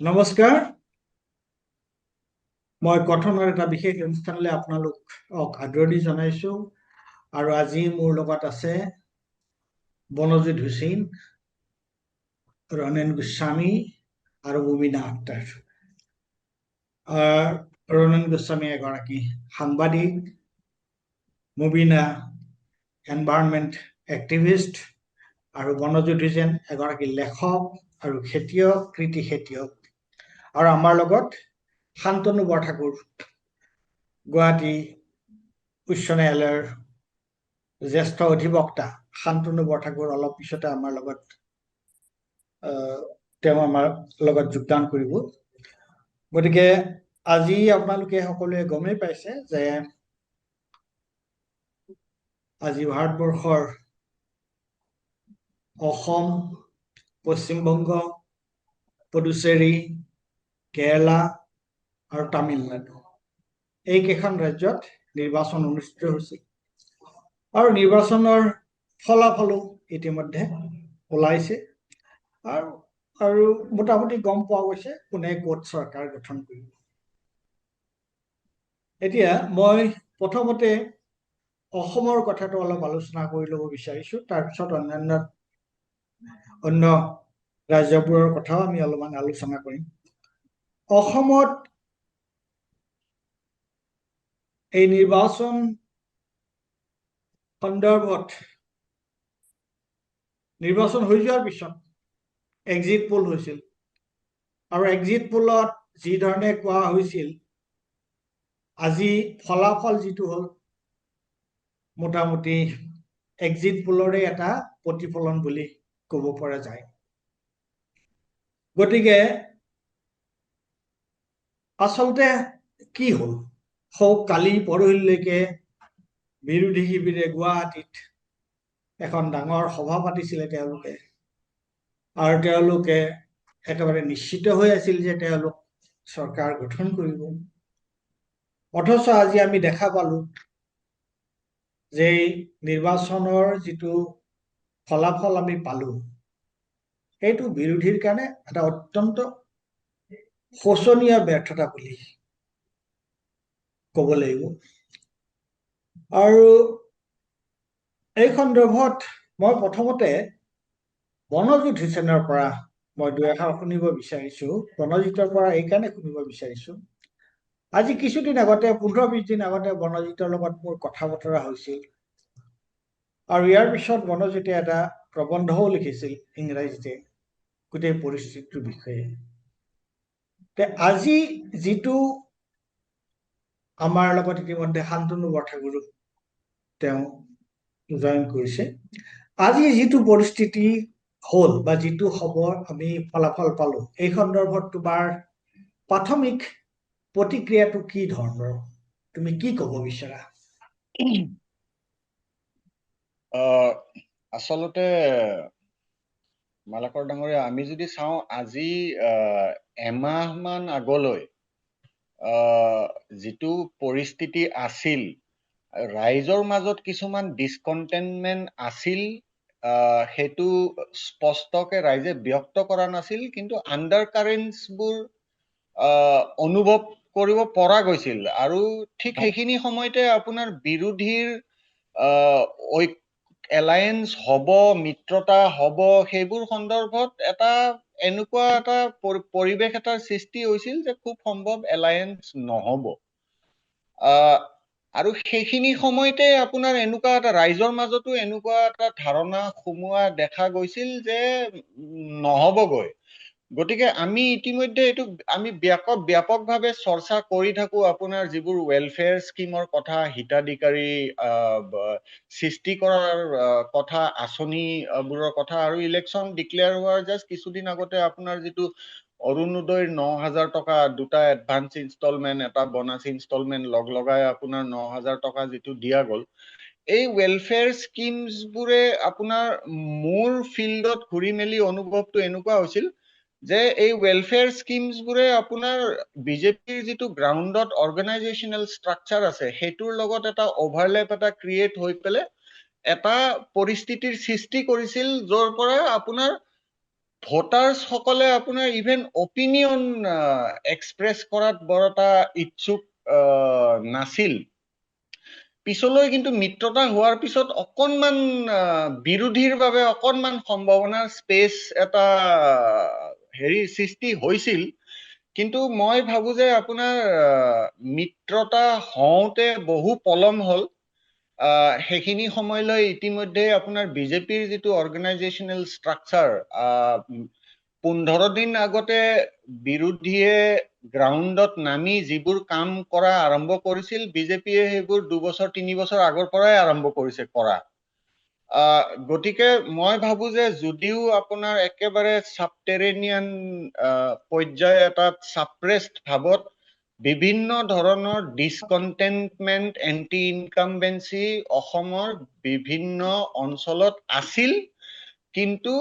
নমস্কাৰ, মই কথনৰ এটা বিশেষ অনুষ্ঠানলৈ আপোনালোকক আদৰণি জনাইছো আৰু আজি মোৰ লগত আছে বনজিৎ হুছেইন, ৰনেন গোস্বামী আৰু মুমিনা আক্তাৰ। ৰনেন গোস্বামী এগৰাকী সাংবাদিক, মুবিনা এনভাইৰনমেণ্ট এক্টিভিষ্ট আৰু বনজিৎ হুছেইন এগৰাকী লেখক আৰু খেতিয়ক, কৃষি খেতিয়ক। আৰু আমাৰ লগত শান্তনু বৰঠাকুৰ, গুৱাহাটী উচ্চ ন্যায়ালয়ৰ জ্যেষ্ঠ অধিবক্তা। শান্তনু বৰঠাকুৰ অলপ পিছতে আমাৰ লগত তেওঁ আমাৰ লগত যোগদান কৰিব। গতিকে আজি আপোনালোকে সকলোৱে গমেই পাইছে যে আজি ভাৰতবৰ্ষৰ অসম, পশ্চিমবংগ, পুডুচেৰী, কেৰালা আৰু তামিলনাডু এইকেইখন ৰাজ্যত নিৰ্বাচন অনুষ্ঠিত হৈছে আৰু নিৰ্বাচনৰ ফলাফলো ইতিমধ্যে ওলাইছে আৰু মোটামুটি গম পোৱা গৈছে কোনে ক'ত চৰকাৰ গঠন কৰিব। এতিয়া মই প্ৰথমতে অসমৰ কথাটো অলপ আলোচনা কৰি ল'ব বিচাৰিছো, তাৰপিছত অন্য ৰাজ্যবোৰৰ কথাও আমি অলপমান আলোচনা কৰিম। অসমত এই নিৰ্বাচন সন্দৰ্ভত নিৰ্বাচন হৈ যোৱাৰ পিছত এক্সিট পোল হৈছিল আৰু এক্সিট পোলত যি ধৰণে কোৱা হৈছিল, আজি ফলাফল যিটো হ'ল মোটামুটি এক্সিট পোলৰে এটা প্ৰতিফলন বুলি ক'ব পৰা যায়। গতিকে আচলতে কি হ'ল, কালি পৰহিলৈকে বিৰোধী শিবিৰে গুৱাহাটীত এখন ডাঙৰ সভা পাতিছিলে তেওঁলোকে, আৰু তেওঁলোকে একেবাৰে নিশ্চিত হৈ আছিল যে তেওঁলোক চৰকাৰ গঠন কৰিব। অথচ আজি আমি দেখা পালো যে নিৰ্বাচনৰ যিটো ফলাফল আমি পালো, সেইটো বিৰোধীৰ কাৰণে এটা অত্যন্ত শোচনীয় ব্যৰ্থতা বুলি ক'ব লাগিব। আৰু এই সন্দৰ্ভত মই প্ৰথমতে বনজিৎ হুছেইনৰ পৰা মই দুই এষাৰ শুনিব বিচাৰিছো। বনজিৎৰ পৰা এইকাৰণে শুনিব বিচাৰিছো, আজি কিছুদিন আগতে 15-20 দিন আগতে বনজিৎৰ লগত মোৰ কথা বতৰা হৈছিল আৰু ইয়াৰ পিছত বনজিতে এটা প্ৰবন্ধও লিখিছিল ইংৰাজীতে গোটেই পৰিস্থিতিটোৰ বিষয়ে। আজি যিটো আমাৰ লগত ইতিমধ্যে শান্তনু বৰঠাকুৰ তেওঁ জইন কৰিছে, আজি যিটো পৰিস্থিতি হ'ল বা যিটো খবৰ আমি ফলাফল পালো, এই সন্দৰ্ভত তোমাৰ প্ৰাথমিক প্ৰতিক্ৰিয়াটো কি ধৰণৰ, তুমি কি ক'ব বিচাৰা? আচলতে মালাকৰ ডাঙৰীয়া, আমি যদি চাওঁ আজি এমাহমান আগলৈ যিটো পৰিস্থিতি আছিল, ৰাইজৰ মাজত কিছুমান ডিসকণ্টেইনমেণ্ট আছিল, সেইটো স্পষ্টকে ৰাইজে ব্যক্ত কৰা নাছিল, কিন্তু আণ্ডাৰ কাৰেণ্টছবোৰ অনুভৱ কৰিব পৰা গৈছিল। আৰু ঠিক সেইখিনি সময়তে আপোনাৰ বিৰোধীৰ এলায়েন্স হ'ব, মিত্ৰতা হ'ব, সেইবোৰ সন্দৰ্ভত এটা এনেকুৱা এটা পৰিৱেশ এটাৰ সৃষ্টি হৈছিল যে খুব সম্ভৱ এলায়েন্স নহ'ব। আৰু সেইখিনি সময়তে আপোনাৰ এনেকুৱা এটা ৰাইজৰ মাজতো এনেকুৱা এটা ধাৰণা সোমোৱা দেখা গৈছিল যে নহ'বগৈ। গতিকে আমি ইতিমধ্যে এইটো আমি ব্যাপকভাৱে চৰ্চা কৰি থাকো, আপোনাৰ যিবোৰ ৱেলফেয়াৰ স্কিমৰ কথা, হিতাধিকাৰী সৃষ্টি কৰাৰ কথা, আঁচনিবোৰৰ কথা, আৰু ইলেকশ্যন ডিক্লেয়াৰ হোৱাৰ জাষ্ট কিছুদিন আগতে আপোনাৰ যিটো অৰুণোদয়ৰ 9,000 টকা, দুটা এডভান্স ইনষ্টলমেণ্ট, এটা বোনাছ ইনষ্টলমেণ্ট লগাই আপোনাৰ 9,000 টকা যিটো দিয়া গ'ল, এই ৱেলফেয়াৰ স্কিমছবোৰে আপোনাৰ মোৰ ফিল্ডত ঘূৰি মেলি অনুভৱটো এনেকুৱা হৈছিল যে এই ৱেলফেয়াৰ স্কিমছবোৰে আপোনাৰ বিজেপিৰ যিটো গ্ৰাউণ্ডত অৰ্গেনাইজেশ্যনেল ষ্ট্ৰাকচাৰ আছে, সেইটোৰ লগত এটা অভাৰলেপ এটা ক্ৰিয়েট হৈ পেলাই এটা পৰিস্থিতিৰ সৃষ্টি কৰিছিল, য'ৰ পৰা আপোনাৰ ভোটাৰ্ছ সকলে আপোনাৰ ইভেন অপিনিয়ন এক্সপ্ৰেছ কৰাত বৰ এটা ইচ্ছুক নাছিল। পিছলৈ কিন্তু মিত্ৰতা হোৱাৰ পিছত অকণমান বিৰোধীৰ বাবে অকণমান সম্ভাৱনাৰ স্পেচ এটা সৃষ্টি হৈছিল। কিন্তু মই ভাবো যে আপোনাৰ মিত্ৰতা হওঁতে বহু পলম হ'ল। সেইখিনি সময়লৈ ইতিমধ্যে আপোনাৰ বিজেপিৰ যিটো অৰ্গেনাইজেশ্যনেল ষ্ট্ৰাকচাৰ 15 দিন আগতে বিৰোধীয়ে গ্ৰাউণ্ডত নামি যিবোৰ কাম কৰা আৰম্ভ কৰিছিল, বিজেপিয়ে সেইবোৰ 2 বছৰ 3 বছৰ আগৰ পৰাই আৰম্ভ কৰিছে কৰা। গতিকে মই ভাবো যে যদিও আপোনাৰ একেবাৰে ছাবটেৰেনিয়ান পৰ্যায় এটাত ছাপ্ৰেছড ভাৱত বিভিন্ন ধৰণৰ ডিছকণ্টেণ্টমেণ্ট, এণ্টি ইনকামবেঞ্চি অসমৰ বিভিন্ন অঞ্চলত আছিল, কিন্তু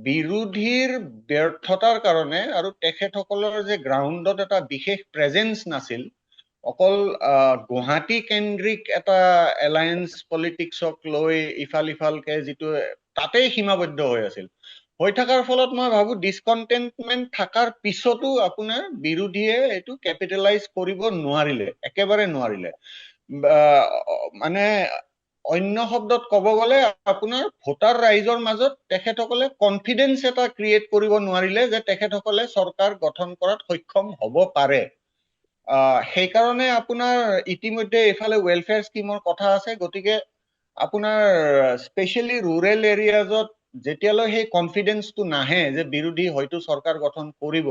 বিৰোধীৰ ব্যৰ্থতাৰ কাৰণে আৰু তেখেতসকলৰ যে গ্ৰাউণ্ডত এটা বিশেষ প্ৰেজেন্স নাছিল, অকল গুৱাহাটী কেন্দ্ৰিক এটা এলায়েন্স পলিটিক্সক লৈ ইফাল ইফালকে যিটো তাতেই সীমাবদ্ধ হৈ আছিল, হৈ থকাৰ ফলত মই ভাবো ডিছকণ্টেণ্টমেণ্ট থকাৰ পিছতো আপোনাৰ বিৰোধীয়ে এইটো কেপিটেলাইজ কৰিব নোৱাৰিলে, একেবাৰে নোৱাৰিলে। মানে অন্য শব্দত ক'ব গ'লে আপোনাৰ ভোটাৰ ৰাইজৰ মাজত তেখেতসকলে কনফিডেন্স এটা ক্ৰিয়েট কৰিব নোৱাৰিলে যে তেখেতসকলে চৰকাৰ গঠন কৰাত সক্ষম হ'ব পাৰে। সেইকাৰণে আপোনাৰ ইতিমধ্যে এইফালে ৱেলফেয়াৰ স্কিমৰ কথা আছে। গতিকে আপোনাৰ স্পেচিয়েলি ৰুৰেল এৰিয়াজত যেতিয়ালৈ সেই কনফিডেন্সটো নাহে যে বিৰোধী হয়তো চৰকাৰ গঠন কৰিব,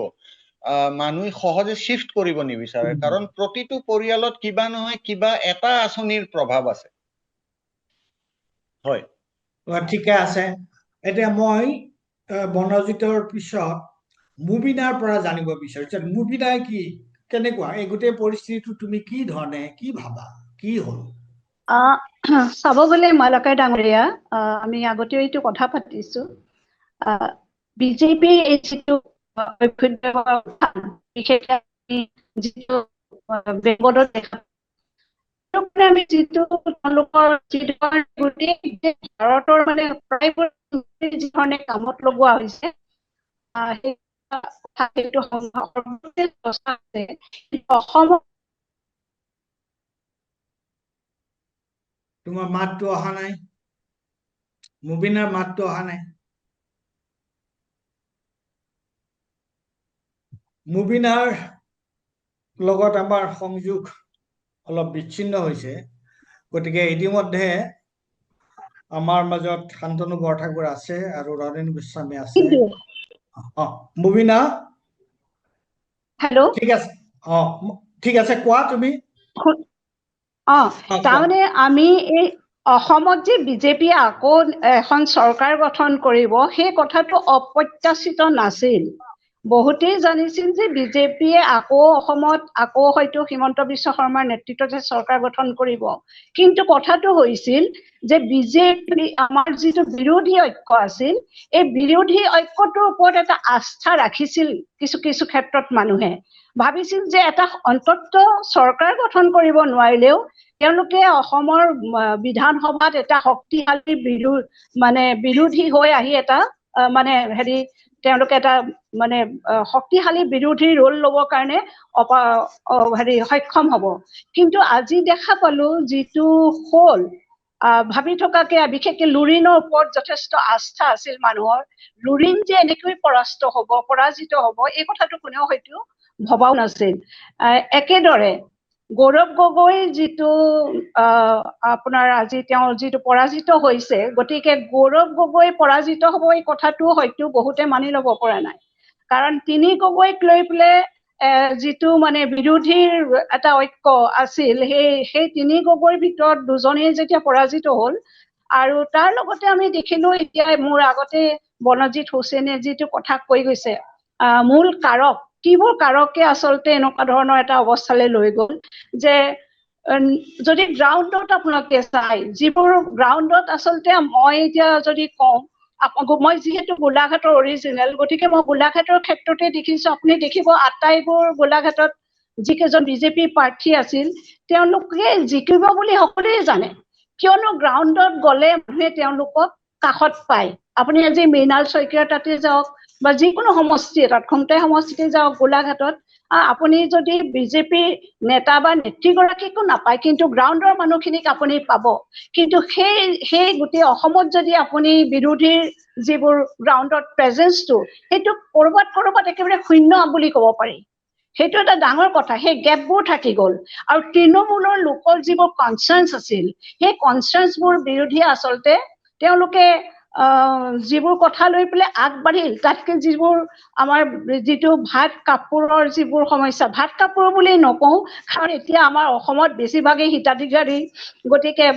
মানুহে সহজে শিফট কৰিব নিবিচাৰে, কাৰণ প্ৰতিটো পৰিয়ালত কিবা নহয় কিবা এটা আঁচনিৰ প্ৰভাৱ আছে। হয়, ঠিকে আছে। এতিয়া মই বনজিতৰ পিছত মুবিনাৰ পৰা জানিব বিচাৰিছো, মুবিনাই কি কেনেকুৱা এই গোটেই পৰিস্থিতিটো তুমি কি ধৰণে কি ভাবা, কি হ'ল? চাব গ'লে মালাকাৰ ডাঙৰীয়া, আমি আগতেও এইটো কথা পাতিছো, বিজেপিৰ এই যিটো বিশেষকৈ যিটো বেগবদত দেখা, আমি যিটো তেওঁলোকৰ গোটেই ভাৰতৰ মানে প্ৰায়বোৰ যি ধৰণে কামত লগোৱা হৈছে, সেইটো অসমত তোমাৰ মাতটো অহা নাই, মুবিনাৰ মাতটো অহা নাই। মুবিনাৰ লগত আমাৰ সংযোগ অলপ বিচ্ছিন্ন হৈছে, গতিকে ইতিমধ্যে আমাৰ মাজত শান্তনু বৰঠাকুৰ আছে আৰু ৰনেন গোস্বামী আছে। মুবিনা, হেল্ল', ঠিক আছে, ঠিক আছে, কোৱা তুমি। তাৰমানে আমি এই অসমত যে বিজেপিয়ে আকৌ এখন চৰকাৰ গঠন কৰিব, সেই কথাটো অপ্ৰত্যাশিত নাছিল। বহুতেই জানিছিল যে বিজেপিয়ে আকৌ অসমত আকৌ হয়তো হিমন্ত বিশ্ব শৰ্মাৰ নেতৃত্বত চৰকাৰ গঠন কৰিব, কিন্তু কথাটো হৈছিল যে বিজেপি আমাৰ যিটো বিৰোধী ঐক্য আছিল, এই বিৰোধী ঐক্যটোৰ ওপৰত এটা আস্থা ৰাখিছিল কিছু কিছু ক্ষেত্ৰত। মানুহে ভাবিছিল যে এটা অন্তত চৰকাৰ গঠন কৰিব নোৱাৰিলেও তেওঁলোকে অসমৰ বিধানসভাত এটা শক্তিশালী বিৰোধী হৈ আহি এটা তেওঁলোকে এটা শক্তিশালী বিৰোধী ৰোল ল'বৰ কাৰণে সক্ষম হ'ব। কিন্তু আজি দেখা পালো যিটো হ'ল, ভাবি থকাকে বিশেষকে লুৰিণৰ ওপৰত যথেষ্ট আস্থা আছিল মানুহৰ, লুৰিণ যে এনেকৈ পৰাজিত হ'ব এই কথাটো কোনেও হয়তো ভবাও নাছিল। একেদৰে গৌৰৱ গগৈ যিটো আপোনাৰ আজি তেওঁ যিটো পৰাজিত হৈছে, গতিকে গৌৰৱ গগৈ পৰাজিত হ'ব এই কথাটো হয়তো বহুতে মানি ল'ব পৰা নাই, কাৰণ তিনি গগৈক লৈ পেলাই যিটো বিৰোধীৰ এটা ঐক্য আছিল, সেই তিনি গগৈৰ ভিতৰত দুজনেই যেতিয়া পৰাজিত হ'ল, আৰু তাৰ লগতে আমি দেখিলো এতিয়া মোৰ আগতে বনজিত হুছেইনে যিটো কথা কৈ গৈছে, মূল কাৰক কিবোৰ কাৰকে আচলতে এনেকুৱা ধৰণৰ এটা অৱস্থালৈ লৈ গ'ল যে যদি গ্ৰাউণ্ডত আপোনালোকে চাই, যিবোৰ গ্ৰাউণ্ডত আচলতে মই এতিয়া যদি কওঁ, মই যিহেতু গোলাঘাটৰ অৰিজিনেল, গতিকে মই গোলাঘাটৰ ক্ষেত্ৰতে দেখিছো, আপুনি দেখিব আটাইবোৰ গোলাঘাটত যিকেইজন বিজেপি প্ৰাৰ্থী আছিল তেওঁলোকে জিকিব বুলি সকলোৱে জানে, কিয়নো গ্ৰাউণ্ডত গ'লে মানুহে তেওঁলোকক কাষত পায়। আপুনি আজি মৃণাল শইকীয়াৰ তাতে যাওক, বা যিকোনো সমষ্টি এটাত, খমটাই সমষ্টিতে যাওক, গোলাঘাটত আপুনি যদি বিজেপি নেতা বা নেত্ৰীগৰাকীকো নাপায়, কিন্তু গ্ৰাউণ্ডৰ মানুহখিনিক আপুনি পাব। কিন্তু সেই গোটেই অসমত যদি আপুনি বিৰোধীৰ যিবোৰ গ্ৰাউণ্ডত প্ৰেজেন্সটো, সেইটো ক'ৰবাত একেবাৰে শূন্য বুলি ক'ব পাৰি। সেইটো এটা ডাঙৰ কথা। সেই গেপবোৰ থাকি গ'ল। আৰু তৃণমূলৰ লোকৰ যিবোৰ কনচাৰ্নছ আছিল, সেই কনচাৰ্নছবোৰ বিৰোধীয়ে আচলতে তেওঁলোকে যিবোৰ কথা লৈ পেলাই আগবাঢ়িল, তাতকৈ যিবোৰ আমাৰ যিটো ভাত কাপোৰৰ যিবোৰ সমস্যা, ভাত কাপোৰ বুলি নকওঁ, কাৰণ এতিয়া আমাৰ অসমত বেছিভাগেই হিতাধিকাৰী, গতিকে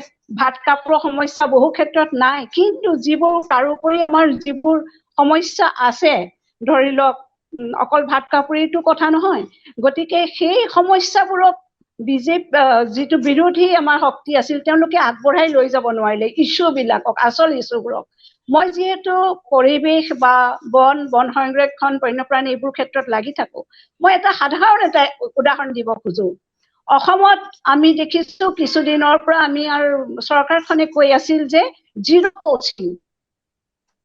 ভাত কাপোৰৰ সমস্যা বহু ক্ষেত্ৰত নাই। কিন্তু যিবোৰ তাৰোপৰি আমাৰ যিবোৰ সমস্যা আছে, ধৰি লওক অকল ভাত কাপোৰেইটো কথা নহয়, গতিকে সেই সমস্যাবোৰক যিটো বিৰোধী আমাৰ শক্তি আছিল, তেওঁলোকে আগবঢ়াই লৈ যাব নোৱাৰিলে ইছ্যুবিলাকক, আচল ইছ্যুবোৰক। মই যিহেতু পৰিৱেশ বা বন সংৰক্ষণ, বন্যপ্ৰাণী এইবোৰ ক্ষেত্ৰত লাগি থাকো, মই এটা সাধাৰণ এটা উদাহৰণ দিব খোজো। অসমত আমি দেখিছো কিছুদিনৰ পৰা আমি আৰু চৰকাৰখনে কৈ আছিল যে 0 পচিং।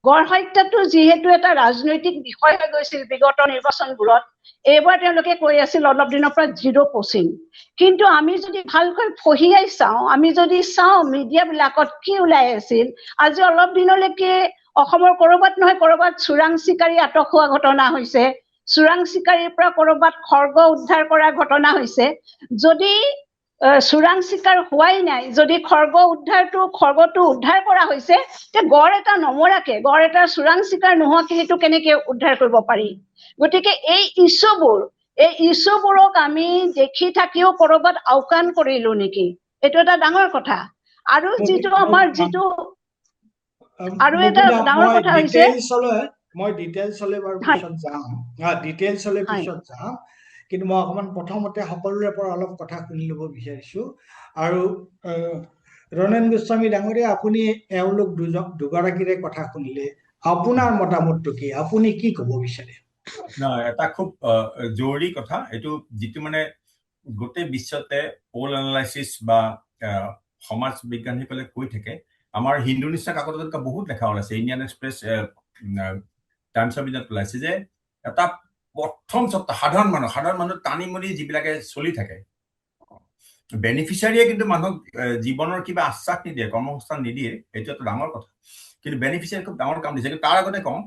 গড় হত্যাটো যিহেতু এটা ৰাজনৈতিক বিষয় হৈ গৈছিল বিগত নিৰ্বাচনবোৰত, এইবাৰ তেওঁলোকে কৈ আছিল অলপ দিনৰ পৰা 0 পচিং। কিন্তু আমি যদি ভালকৈ ফহিয়াই চাওঁ, আমি যদি চাওঁ মিডিয়াবিলাকত কি ওলাই আছিল, আজি অলপ দিনলৈকে অসমৰ ক'ৰবাত নহয় ক'ৰবাত চোৰাং চিকাৰী আটক হোৱা ঘটনা হৈছে, চোৰাং চিকাৰীৰ পৰা ক'ৰবাত খৰ্গ উদ্ধাৰ কৰা ঘটনা হৈছে। যদি চোৰাং চিকাৰ হোৱাই নাই, যদি খৰ্গটো উদ্ধাৰ কৰা হৈছে, তে গড় এটা নমৰাকে, গড় এটা চোৰাং চিকাৰ নোহোৱাকে সেইটো কেনেকে উদ্ধাৰ কৰিব পাৰি? গতিকে এই ইছ্যুবোৰক আমি দেখি থাকিও ক'ৰবাত আওকাণ কৰিলো নেকি, এইটো এটা ডাঙৰ কথা। আৰু যিটো আমাৰ যিটো আৰু এটা ডাঙৰ কথা হৈছে, মই ডিটেইলছলৈ বাৰু পিছত যাম, পিছত যাম, কিন্তু মই অকমান প্ৰথমতে সকলোৰে পৰা অলপ কথা শুনি ল'ব বিচাৰিছো। আৰু ৰণেন গোস্বামী ডাঙৰীয়া, আপুনি এওঁলোক দুগৰাকীৰে কথা শুনিলে, আপোনাৰ মতামতটো কি? আপুনি কি ক'ব বিচাৰে? এটা খুব জৰুৰী কথা এইটো, যিটো মানে গোটেই বিশ্বতে পোল এনালাইচিছ বা সমাজ বিজ্ঞানীসকলে কৈ থাকে। আমাৰ হিন্দু নিচিনা কাকতত বহুত লেখা ওলাইছে, ইণ্ডিয়ান এক্সপ্ৰেছ, টাইমছ অফ ইণ্ডিয়াত ওলাইছে যে এটা প্ৰথম সাধাৰণ মানুহ টানি মুনি যিবিলাকে চলি থাকে, বেনিফিচিয়াৰীয়ে কিন্তু মানুহক জীৱনৰ কিবা আশ্বাস নিদিয়ে, কৰ্মসংস্থান নিদিয়ে, এইটো এটা ডাঙৰ কথা। কিন্তু বেনিফিচিয়াৰী খুব ডাঙৰ কাম দিছে। কিন্তু তাৰ আগতে কওঁ,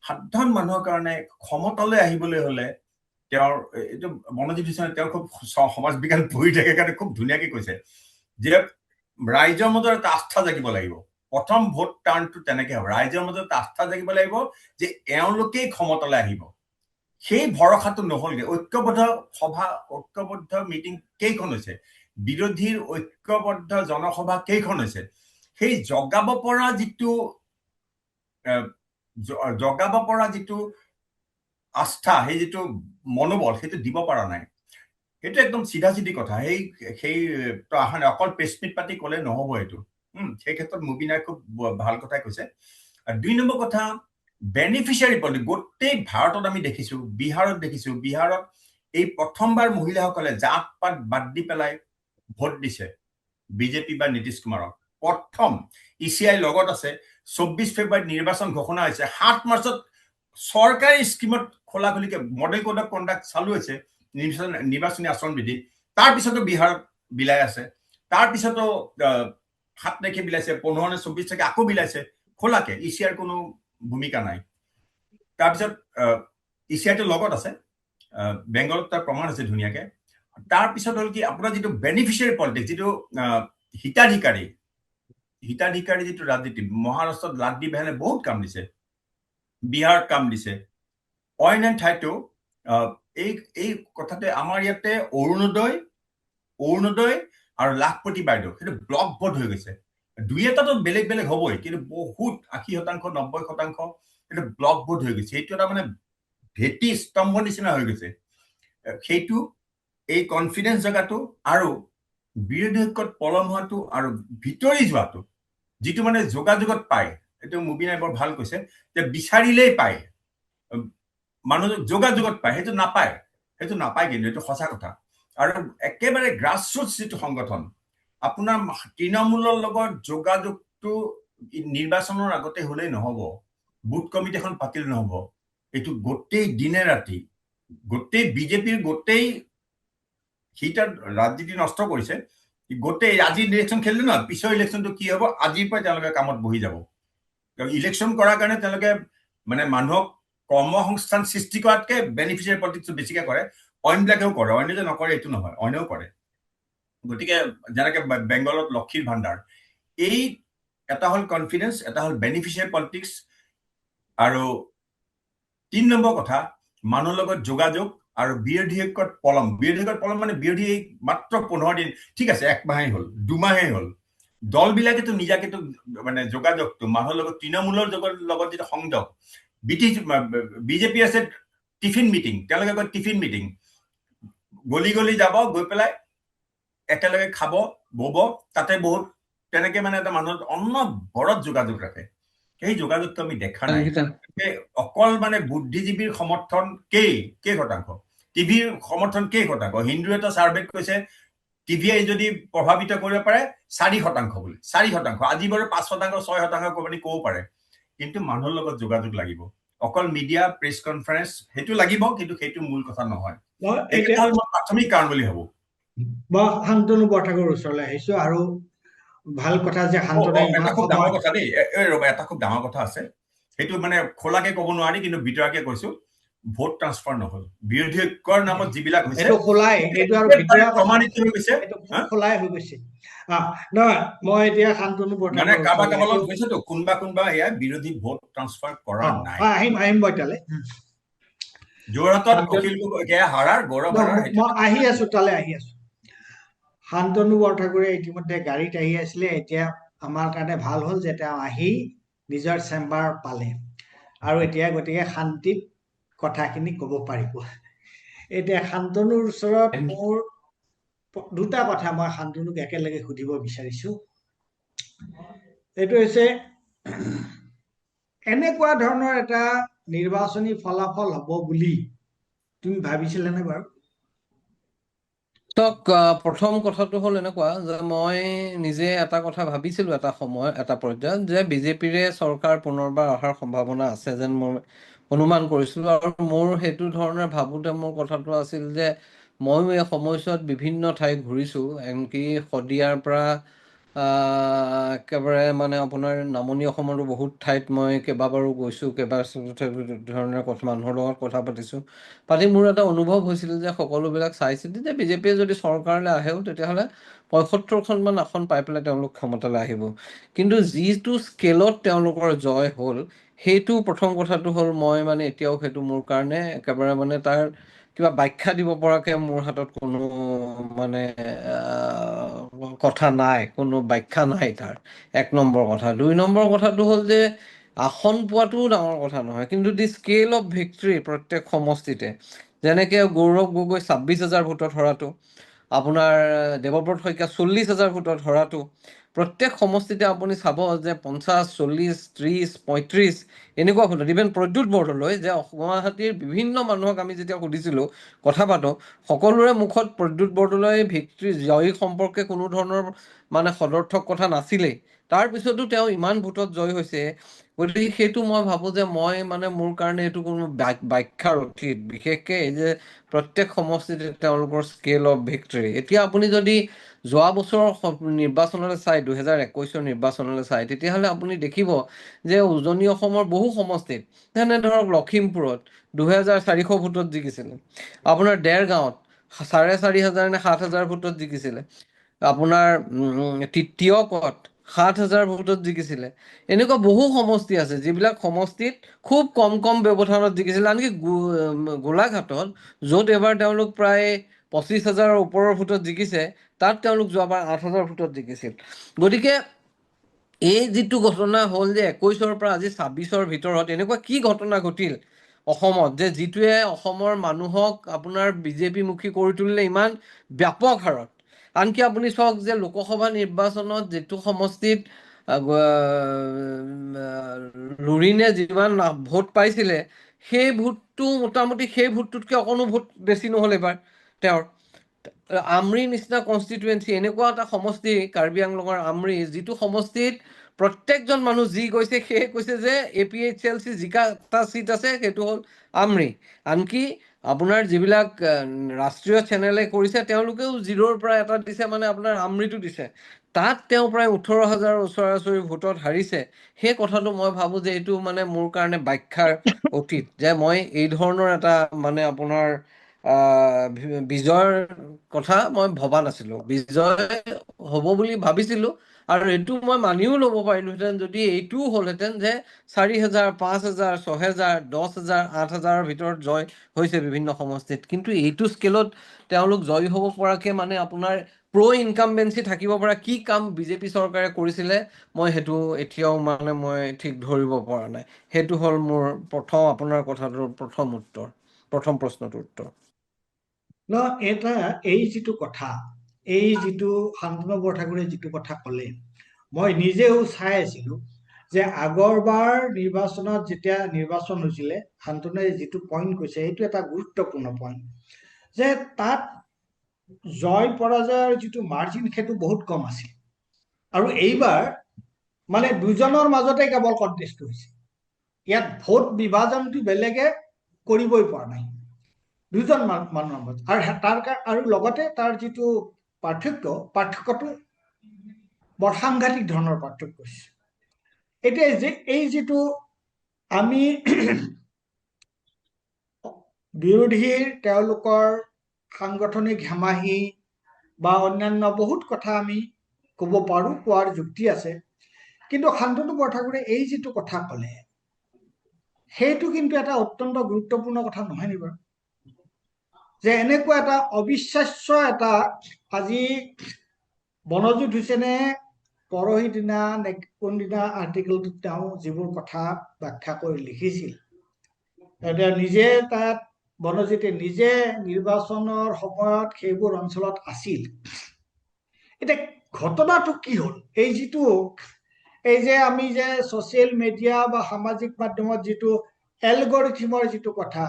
সাধাৰণ মানুহৰ কাৰণে ক্ষমতালৈ আহিবলৈ হলে তেওঁৰ এইটো মনোজিৎ হুছেইনে তেওঁ খুব সমাজ বিজ্ঞান পঢ়ি থাকে কাৰণে খুব ধুনীয়াকে কৈছে যে ৰাইজৰ মাজত এটা আস্থা জাগিব লাগিব। প্ৰথম ভোট টাৰ্ণটো তেনেকে হ'ব, ৰাইজৰ মাজত এটা আস্থা জাগিব লাগিব যে এওঁলোকেই ক্ষমতালৈ আহিব। সেই ভৰসাটো নহলগে। ঐক্যবদ্ধ সভা, ঐক্যবদ্ধ মিটিং কেইখন হৈছে, বিৰোধীৰ ঐক্যবদ্ধ জনসভা কেইখন হৈছে, সেই জগাব পৰা যিটো আস্থা, সেই যিটো মনোবল, সেইটো দিব পৰা নাই। সেইটো একদম চিধা চিধি কথা। সেই অকল প্ৰেছমিট পাতি কলে নহব এইটো। সেই ক্ষেত্ৰত মুবিনাই খুব ভাল কথাই কৈছে। 2 নম্বৰ কথা, বেনিফিচিয়াৰী পলিটিক্স গোটেই ভাৰতত আমি দেখিছো, বিহাৰত দেখিছো। বিহাৰত এই প্ৰথমবাৰ মহিলাসকলে জাত পাত বাদ দি পেলাই ভোট দিছে বিজেপি বা নীতিশ কুমাৰক। প্ৰথম ECI লগত আছে। 24 ফেব্ৰুৱাৰীত নিৰ্বাচন ঘোষণা হৈছে। 7 মাৰ্চত চৰকাৰী স্কিমত খোলাখুলিকে মডেল কোড অফ কণ্ডাক্ট চালু হৈছে, নিৰ্বাচনী আচৰণ বিধি। তাৰপিছতো বিহাৰত বিলাই আছে, তাৰপিছতো 7 তাৰিখে বিলাইছে, 15 নে 24 তাৰিখে আকৌ বিলাইছে খোলাকে। ECIৰ কোনো ভূমিকা নাই। তাৰপিছত ECIটো লগত আছে, বেংগলত তাৰ প্ৰমাণ আছে ধুনীয়াকে। তাৰপিছত হ'ল কি, আপোনাৰ যিটো বেনিফিচিয়াৰী পলিটিক্স, যিটো হিতাধিকাৰী যিটো ৰাজনীতি, মহাৰাষ্ট্ৰত লাড্ডী বেহেনে বহুত কাম দিছে, বিহাৰত কাম দিছে, অইন ঠাইতো এই কথাতে আমাৰ ইয়াতে অৰুণোদয় আৰু লাখপতি বাইদেউ, সেইটো ব্লক ভোট হৈ গৈছে। 2-এটাতো বেলেগ বেলেগ হ'বই, কিন্তু বহুত 80%, 90% সেইটো ব্লক ভোট হৈ গৈছে। সেইটো এটা মানে ভেটি স্তম্ভ নিচিনা হৈ গৈছে। সেইটো এই কনফিডেন্স জগাটো আৰু বিৰোধী ঐক্যত পলম হোৱাটো আৰু ভিতৰি যোৱাটো, যিটো মানে যোগাযোগত পায়, এইটো মুবিনাই বৰ ভাল কৈছে যে বিচাৰিলেই পায়, মানুহ যোগাযোগত পায়, সেইটো নাপায় কিন্তু এইটো সঁচা কথা। আৰু একেবাৰে গ্ৰাছৰুটছ যিটো সংগঠন, আপোনাৰ তৃণমূলৰ লগত যোগাযোগটো নিৰ্বাচনৰ আগতে হলেই নহব, বুথ কমিটি এখন পাতিলে নহব, এইটো গোটেই দিনে ৰাতি গোটেই বিজেপিৰ গোটেই সেইটাৰ ৰাজনীতি নষ্ট কৰিছে। গোটেই আজি ইলেকশ্যন খেলিলে নহয়, পিছৰ ইলেকশ্যনটো কি হ'ব, আজিৰ পৰাই তেওঁলোকে কামত বহি যাব। ইলেকশ্যন কৰাৰ কাৰণে তেওঁলোকে মানে মানুহক কৰ্মসংস্থান সৃষ্টি কৰাতকে বেনিফিচিয়াৰী পলিটিক্সটো বেছিকে কৰে। অইনবিলাকেও কৰে, অইনে যে নকৰে এইটো নহয়, অইনেও কৰে। গতিকে যেনেকে বেংগলত লক্ষীৰ ভাণ্ডাৰ, এই এটা হ'ল কনফিডেন্স, এটা হ'ল বেনিফিচিয়াৰী পলিটিক্স, আৰু 3 নম্বৰ কথা মানুহৰ লগত যোগাযোগ আৰু বিৰোধী ঐক্যত পলম। বিৰোধী ঐক্যত পলম মানে বিৰোধী মাত্ৰ 15 দিন, ঠিক আছে 1 মাহেই হ'ল, 2 মাহেই হ'ল, দলবিলাকেতো নিজাকেতো মানে যোগাযোগটো মানুহৰ লগত তৃণমূলৰ লগত যিটো সংযোগ, বিজেপি আছে টিফিন মিটিং, তেওঁলোকে কয় টিফিন মিটিং, গলি গলি যাব, গৈ পেলাই একেলগে খাব বব, তাতে বহুত তেনেকে মানে এটা মানুহৰ অনবৰত যোগাযোগ ৰাখে। সেই যোগাযোগটো আমি দেখা নাই। অকল মানে বুদ্ধিজীৱীৰ সমৰ্থন কেই শতাংশ, টিভিৰ সমৰ্থন কেই শতাংশ। হিন্দু এটা ছাৰ্ভেত কৈছে টিভিয়ে যদি প্ৰভাৱিত কৰিব পাৰে 4% বুলি, 4%। আজি বাৰু 5%, 6% আপুনি ক'ব পাৰে, কিন্তু মানুহৰ লগত যোগাযোগ লাগিব। অকল মিডিয়া, প্ৰেছ কনফাৰেন্স সেইটো লাগিব, কিন্তু সেইটো মূল কথা নহয়। এইকেইটা হ'ল মই প্ৰাথমিক কাৰণ বুলি ভাবো। মই শান্তনু বৰঠাকুৰৰ ওচৰলৈ আহিছো, আৰু ভাল কথা যে শান্তনুৱে ইমান এটা খুব ডাঙৰ সময় কথা দেই, ৰ'বা, এটা খুব ডাঙৰ কথা আছে, সেইটো মানে খোলাকে ক'ব নোৱাৰি, কিন্তু ভিতৰাকে কৈছো, ভোট ট্ৰান্সফাৰ নহল। বিৰোধী ঐক্যৰ নামত যিবিলাক হৈছে এইটো খোলাই, এইটো আৰু ভিতৰুৱা কথা, প্ৰমাণিত হৈ গৈছে। এইটো খোলাই হৈ গৈছে। নহয়, মই এতিয়া শান্তনু মানে বৰঠাকুৰৰ কাৰোবাৰ ওচৰলৈ লগত আহিছো। হৈছেতো, কোনোবা এয়া বিৰোধী ভোট ট্ৰান্সফাৰ কৰা নাই। আহিম মই তালে। যোৰহাটত অখিল হাৰাৰ, গৌৰৱ হাৰাৰ, মই আহি আছো, তালে আহি আছো। শান্তনু বৰঠাকুৰে ইতিমধ্যে গাড়ীত আহি আছিলে। এতিয়া আমাৰ কাৰণে ভাল হ'ল যে তেওঁ আহি নিজৰ চেম্বাৰ পালে, আৰু এতিয়া গতিকে শান্তিত কথাখিনি ক'ব পাৰিব। এতিয়া শান্তনুৰ ওচৰত মোৰ 2টা কথা মই শান্তনুক একেলগে সুধিব বিচাৰিছো। এইটো হৈছে, এনেকুৱা ধৰণৰ এটা নিৰ্বাচনী ফলাফল হ'ব বুলি তুমি ভাবিছিলানে বাৰু? প্ৰথম কথাটো হ'ল এনেকুৱা যে মই নিজে এটা কথা ভাবিছিলো এটা সময়, এটা পৰ্যায়ত, যে বিজেপিৰে চৰকাৰ পুনৰবাৰ অহাৰ সম্ভাৱনা আছে যেন মই অনুমান কৰিছিলো। আৰু মোৰ সেইটো ধৰণে ভাবোতে মোৰ কথাটো আছিল যে ময়ো এই সময়ছোৱাত বিভিন্ন ঠাই ঘূৰিছো, এনকি শদিয়াৰ পৰা একেবাৰে মানে আপোনাৰ নামনি অসমৰো বহুত ঠাইত মই কেইবাবাৰো গৈছোঁ, ধৰণৰ মানুহৰ লগত কথা পাতিছোঁ। পাতি মোৰ এটা অনুভৱ হৈছিল যে সকলোবিলাক চাই চিতি যে বিজেপিয়ে যদি চৰকাৰলৈ আহেও তেতিয়াহ'লে ৭৫খনমান আসন পাই পেলাই তেওঁলোক ক্ষমতালৈ আহিব। কিন্তু যিটো স্কেলত তেওঁলোকৰ জয় হ'ল, সেইটো প্ৰথম কথাটো হ'ল, মই মানে এতিয়াও সেইটো মোৰ কাৰণে একেবাৰে মানে তাৰ কিবা ব্যাখ্যা দিব পৰাকে মোৰ হাতত কোনো মানে কথা নাই, কোনো ব্যাখ্যা নাই তাৰ। 1 নম্বৰ কথা। 2 নম্বৰ কথাটো হ'ল যে আসন পোৱাটোও ডাঙৰ কথা নহয়, কিন্তু দি স্কেল অফ ভিক্টৰী প্ৰত্যেক সমষ্টিতে, যেনেকে গৌৰৱ গগৈ 26,000 ভোটত হৰাটো, আপোনাৰ দেৱব্ৰত শইকীয়া 40,000 ভোটত হৰাটো, প্ৰত্যেক সমষ্টিতে আপুনি চাব যে 50, 40, 30, 35 এনেকুৱা ভোটত, ইভেন প্ৰদ্যুৎ বৰদলৈ, যে গুৱাহাটীৰ বিভিন্ন মানুহক আমি যেতিয়া সুধিছিলোঁ, কথা পাতোঁ, সকলোৰে মুখত প্ৰদ্যুৎ বৰদলৈ ভিক্টৰী জয়ী সম্পৰ্কে কোনো ধৰণৰ মানে সদৰ্থক কথা নাছিলেই। তাৰপিছতো তেওঁ ইমান ভোটত জয় হৈছে। গতিকে সেইটো মই ভাবোঁ যে মই মানে মোৰ কাৰণে এইটো কোনো ব্যাখ্যাৰ অতীত, বিশেষকৈ এই যে প্ৰত্যেক সমষ্টিতে তেওঁলোকৰ স্কেল অফ ভিক্টৰী। এতিয়া আপুনি যদি যোৱা বছৰৰ নিৰ্বাচনলৈ চাই, 2021 নিৰ্বাচনলৈ চাই, তেতিয়াহ'লে আপুনি দেখিব যে উজনি অসমৰ বহু সমষ্টিত, যেনে ধৰক লখিমপুৰত 2,400 ভোটত জিকিছিলে, আপোনাৰ দেৰগাঁৱত 4,500 নে 7,000 ভোটত জিকিছিলে, আপোনাৰ তিয়কত 7,000 ভোটত জিকিছিলে। এনেকুৱা বহু সমষ্টি আছে যিবিলাক সমষ্টিত খুব কম ব্যৱধানত জিকিছিলে। আনকি গোলাঘাটত, য'ত এবাৰ তেওঁলোক প্ৰায় 25,000ৰ ওপৰৰ ভোটত জিকিছে, তাত তেওঁলোক যোৱাবাৰ 8,000 ভোটত জিকিছিল। গতিকে এই যিটো ঘটনা হ'ল যে 21ৰ পৰা আজি 26ৰ ভিতৰত এনেকুৱা কি ঘটনা ঘটিল অসমত, যে যিটোৱে অসমৰ মানুহক আপোনাৰ বিজেপিমুখী কৰি তুলিলে ইমান ব্যাপক হাৰত। আনকি আপুনি চাওক যে লোকসভা নিৰ্বাচনত যিটো সমষ্টিত লুৰিণে যিমান ভোট পাইছিলে, সেই ভোটটো মোটামুটি সেই ভোটটোতকৈ অকণো ভোট বেছি নহ'ল এবাৰ তেওঁৰ। আমৰিৰ নিচিনা কনষ্টিটুৱেঞ্চি, এনেকুৱা এটা সমষ্টি, কাৰ্বি আংলঙৰ আমৰি, যিটো সমষ্টিত প্ৰত্যেকজন মানুহ যি কৈছে সেয়ে কৈছে যে APHLC যিটা চিট আছে সেইটো হ'ল আমৰি। আনকি আপোনাৰ যিবিলাক ৰাষ্ট্ৰীয় চেনেলে কৰিছে তেওঁলোকেও 0ৰ পৰা এটা দিছে, মানে আপোনাৰ আমৰিটো দিছে। তাত তেওঁ প্ৰায় 18,000 ওচৰা-ওচৰি ভোটত হাৰিছে। সেই কথাটো মই ভাবোঁ যে এইটো মানে মোৰ কাৰণে ব্যাখ্যাৰ অতীত, যে মই এই ধৰণৰ এটা মানে আপোনাৰ বিজয়ৰ কথা মই ভবা নাছিলোঁ। বিজয় হ'ব বুলি ভাবিছিলোঁ, আৰু এইটো মই মানিও ল'ব পাৰিলোহেঁতেন যদি এইটোও হ'লহেঁতেন যে 4,000, 5,000, 6,000, 10,000, 8,000ৰ ভিতৰত জয় হৈছে বিভিন্ন সমষ্টিত। কিন্তু এইটো স্কেলত তেওঁলোক জয়ী হ'ব পৰাকৈ মানে আপোনাৰ ইনকামবেঞ্চি থাকিব পৰা কি কাম বিজেপি চৰকাৰে কৰিছিলে, মই সেইটো এতিয়াও মানে মই ঠিক ধৰিব পৰা নাই। সেইটো হ'ল মোৰ আপোনাৰ কথাটোৰ প্ৰথম প্ৰশ্নটোৰ উত্তৰ। এটা এই যিটো কথা, এই যিটো শান্তনু বৰঠাকুৰে যিটো কথা ক'লে, মই নিজেও চাই আছিলোঁ যে আগৰবাৰ নিৰ্বাচনত যেতিয়া নিৰ্বাচন হৈছিলে, শান্তনুৱে যিটো পইণ্ট কৈছে সেইটো এটা গুৰুত্বপূৰ্ণ পইণ্ট, যে তাত জয় পৰাজয়ৰ যিটো মাৰ্জিন সেইটো বহুত কম আছিল। আৰু এইবাৰ মানে দুজনৰ মাজতে কেৱল কণ্টেষ্টটো হৈছে। ইয়াত ভোট বিভাজনটো বেলেগে কৰিবই পৰা নাই, দুজন মানুহৰ মাজত। আৰু লগতে তাৰ যিটো পাৰ্থক্যটো বৰ সাংঘাতিক ধৰণৰ পাৰ্থক্য হৈছে। এতিয়া এই যিটো আমি বিৰোধীৰ তেওঁলোকৰ সাংগঠনিক হেমাহি বা অন্যান্য বহুত কথা আমি ক'ব পাৰোঁ, কোৱাৰ যুক্তি আছে, কিন্তু শান্তনু বৰঠাকুৰে এই যিটো কথা ক'লে সেইটো কিন্তু এটা অত্যন্ত গুৰুত্বপূৰ্ণ কথা নহয় নি বাৰু? যে এনেকুৱা এটা অবিশ্বাস্য এটা, আজি বনজিৎ হুছেইনে পৰহি দিনা নে কোনদিনা আৰ্টিকেলটোত তেওঁ যিবোৰ কথা ব্যাখ্যা কৰি লিখিছিল, এতিয়া নিজে তাত বনজিতে নিজে নিৰ্বাচনৰ সময়ত সেইবোৰ অঞ্চলত আছিল। এতিয়া ঘটনাটো কি হ'ল, এই যে আমি যে ছচিয়েল মিডিয়া বা সামাজিক মাধ্যমত যিটো এলগৰিথিমৰ যিটো কথা,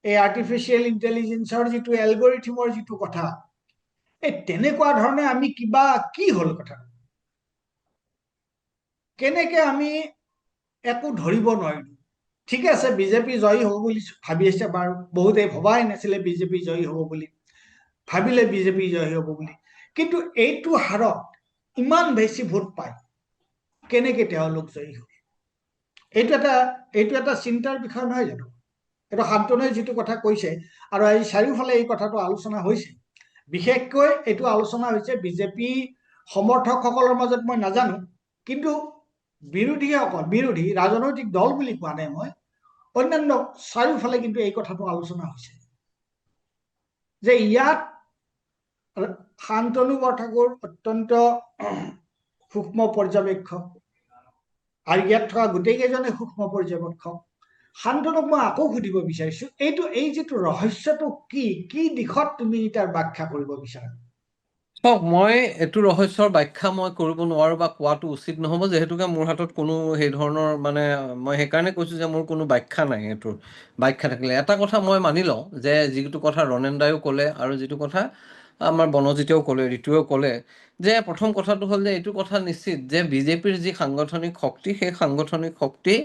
এই আৰ্টিফিচিয়েল ইণ্টেলিজেন্সৰ যিটো এলগৰিথিমৰ যিটো কথা, এই তেনেকুৱা ধৰণে আমি কি হ'ল কথা, কেনেকে আমি একো ধৰিব নোৱাৰিলো। ঠিক আছে, বিজেপি জয়ী হ'ব বুলি ভাবি আছে বাৰু, বহুতে ভবাই নাছিলে বিজেপি জয়ী হ'ব বুলি, ভাবিলে বিজেপি জয়ী হ'ব বুলি, কিন্তু এইটো হাৰত ইমান বেছি ভোট পায় কেনেকে তেওঁলোক জয়ী হ'ল? এইটো এটা চিন্তাৰ বিষয় নহয় জানো? এইটো শান্তনুৱে যিটো কথা কৈছে, আৰু আজি চাৰিওফালে এই কথাটো আলোচনা হৈছে, বিশেষকৈ এইটো আলোচনা হৈছে বিজেপি সমৰ্থকসকলৰ মাজত, মই নাজানো, কিন্তু বিৰোধী ৰাজনৈতিক দল বুলি কোৱা নাই মই, অন্যান্য চাৰিওফালে কিন্তু এই কথাটো আলোচনা হৈছে যে ইয়াত শান্তনু বৰঠাকুৰ অত্যন্ত সূক্ষ্ম পৰ্যবেক্ষক, আৰু ইয়াত থকা গোটেইকেইজনে সূক্ষ্ম পৰ্যবেক্ষক। শান্তনুক মই আকৌ সুধিব বিচাৰিছো, এই যিটো ৰহস্যটো কি দিশত তুমি তাৰ ব্যাখ্যা কৰিব বিচাৰা? চাওক, মই এইটো ৰহস্যৰ ব্যাখ্যা মই কৰিব নোৱাৰো বা কোৱাটো উচিত নহ'ব, যিহেতুকে মোৰ হাতত কোনো সেই ধৰণৰ মানে, মই সেইকাৰণে কৈছো যে মোৰ কোনো ব্যাখ্যা নাই। এইটোৰ ব্যাখ্যা থাকিলে এটা কথা মই মানি লওঁ, যে যিটো কথা ৰনেন দায়ো ক'লে আৰু যিটো কথা আমাৰ বনজিতেও ক'লে, ঋতুৱেও ক'লে, যে প্ৰথম কথাটো হ'ল যে এইটো কথা নিশ্চিত যে বিজেপিৰ যি সাংগঠনিক শক্তি, সেই সাংগঠনিক শক্তি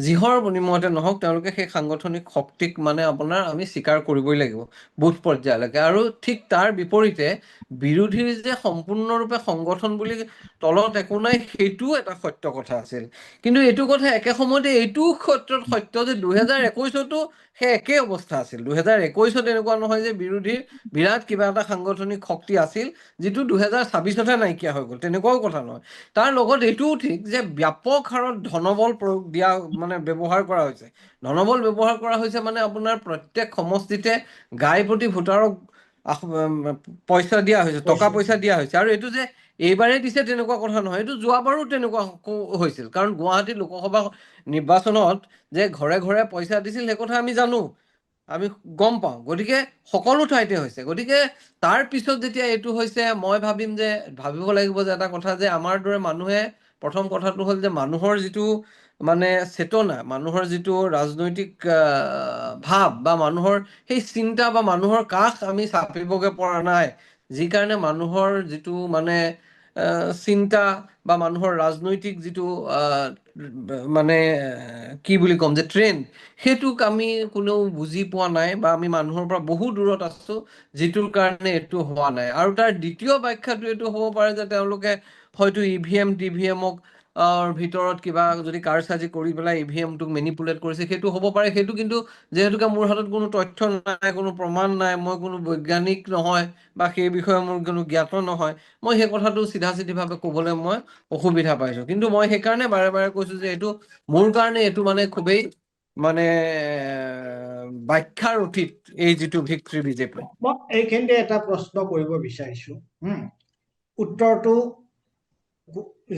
যিহৰ বিনিময়তে নহওক, তেওঁলোকে সেই সাংগঠনিক শক্তিক মানে আপোনাৰ আমি স্বীকাৰ কৰিবই লাগিব বুথ পৰ্যায়লৈকে। আৰু ঠিক তাৰ বিপৰীতে বিৰোধীৰ যে সম্পূৰ্ণৰূপে সংগঠন বুলি তলত একো নাই, সেইটোও এটা সত্য কথা আছিল। কিন্তু এইটো কথা একে সময়তে এইটোও ক্ষেত্ৰত সত্য যে 2021তো সেই একেই অৱস্থা আছিল। 2021ত এনেকুৱা নহয় যে বিৰোধীৰ বিৰাট কিবা এটা সাংগঠনিক শক্তি আছিল, যিটো 2026তহে নাইকিয়া হৈ গ'ল, তেনেকুৱাও কথা নহয়। তাৰ লগত এইটোও ঠিক যে ব্যাপক হাৰত ধনবল ব্যৱহাৰ কৰা হৈছে। ধনবল ব্যৱহাৰ কৰা হৈছে মানে আপোনাৰ প্ৰত্যেক সমষ্টিতে প্ৰতি ভোটাৰক পইচা দিয়া হৈছে, টকা পইচা দিয়া হৈছে। আৰু এইটো যে এইবাৰেই দিছে তেনেকুৱা কথা নহয়, এইটো যোৱাবাৰো তেনেকুৱা হৈছিল। কাৰণ গুৱাহাটী লোকসভা নিৰ্বাচনত যে ঘৰে ঘৰে পইচা দিছিল, সেই কথা আমি জানো, আমি গম পাওঁ। গতিকে সকলো ঠাইতে হৈছে। গতিকে তাৰ পিছত যেতিয়া এইটো হৈছে, মই ভাবিব লাগিব যে এটা কথা, যে আমাৰ দৰে মানুহে, প্ৰথম কথাটো হ'ল যে মানুহৰ যিটো মানে চেতনা, মানুহৰ যিটো ৰাজনৈতিক ভাৱ বা মানুহৰ সেই চিন্তা বা মানুহৰ কাষ আমি চাপিবগে পৰা নাই, যি কাৰণে মানুহৰ যিটো মানে চিন্তা বা মানুহৰ ৰাজনৈতিক যিটো মানে কি বুলি ক'ম যে ট্ৰেণ্ড, সেইটোক আমি কোনেও বুজি পোৱা নাই বা আমি মানুহৰ পৰা বহু দূৰত আছো, যিটোৰ কাৰণে এইটো হোৱা নাই। আৰু তাৰ দ্বিতীয় ব্যাখ্যাটো এইটো হ'ব পাৰে যে তেওঁলোকে হয়তো EVM TVMক ভিতৰত কিবা যদি কাৰচাজি কৰি পেলাই EVMটোক মেনিপুলেট কৰিছে, সেইটো হ'ব পাৰে। সেইটো কিন্তু যিহেতুকে মোৰ হাতত কোনো তথ্য নাই, কোনো প্ৰমাণ নাই, মই কোনো বৈজ্ঞানিক নহয় বা সেই বিষয়ে মোৰ কোনো জ্ঞাত নহয়, মই সেই কথাটো চিধাচিধিভাৱে ক'বলৈ মই অসুবিধা পাইছো। কিন্তু মই সেইকাৰণে বাৰে বাৰে কৈছো যে এইটো মোৰ কাৰণে এইটো মানে খুবেই মানে ব্যাখ্যাৰ অতীত এই যিটো ভিক্টৰী বিজেপি। মই এইখিনিতে এটা প্ৰশ্ন কৰিব বিচাৰিছো, উত্তৰটো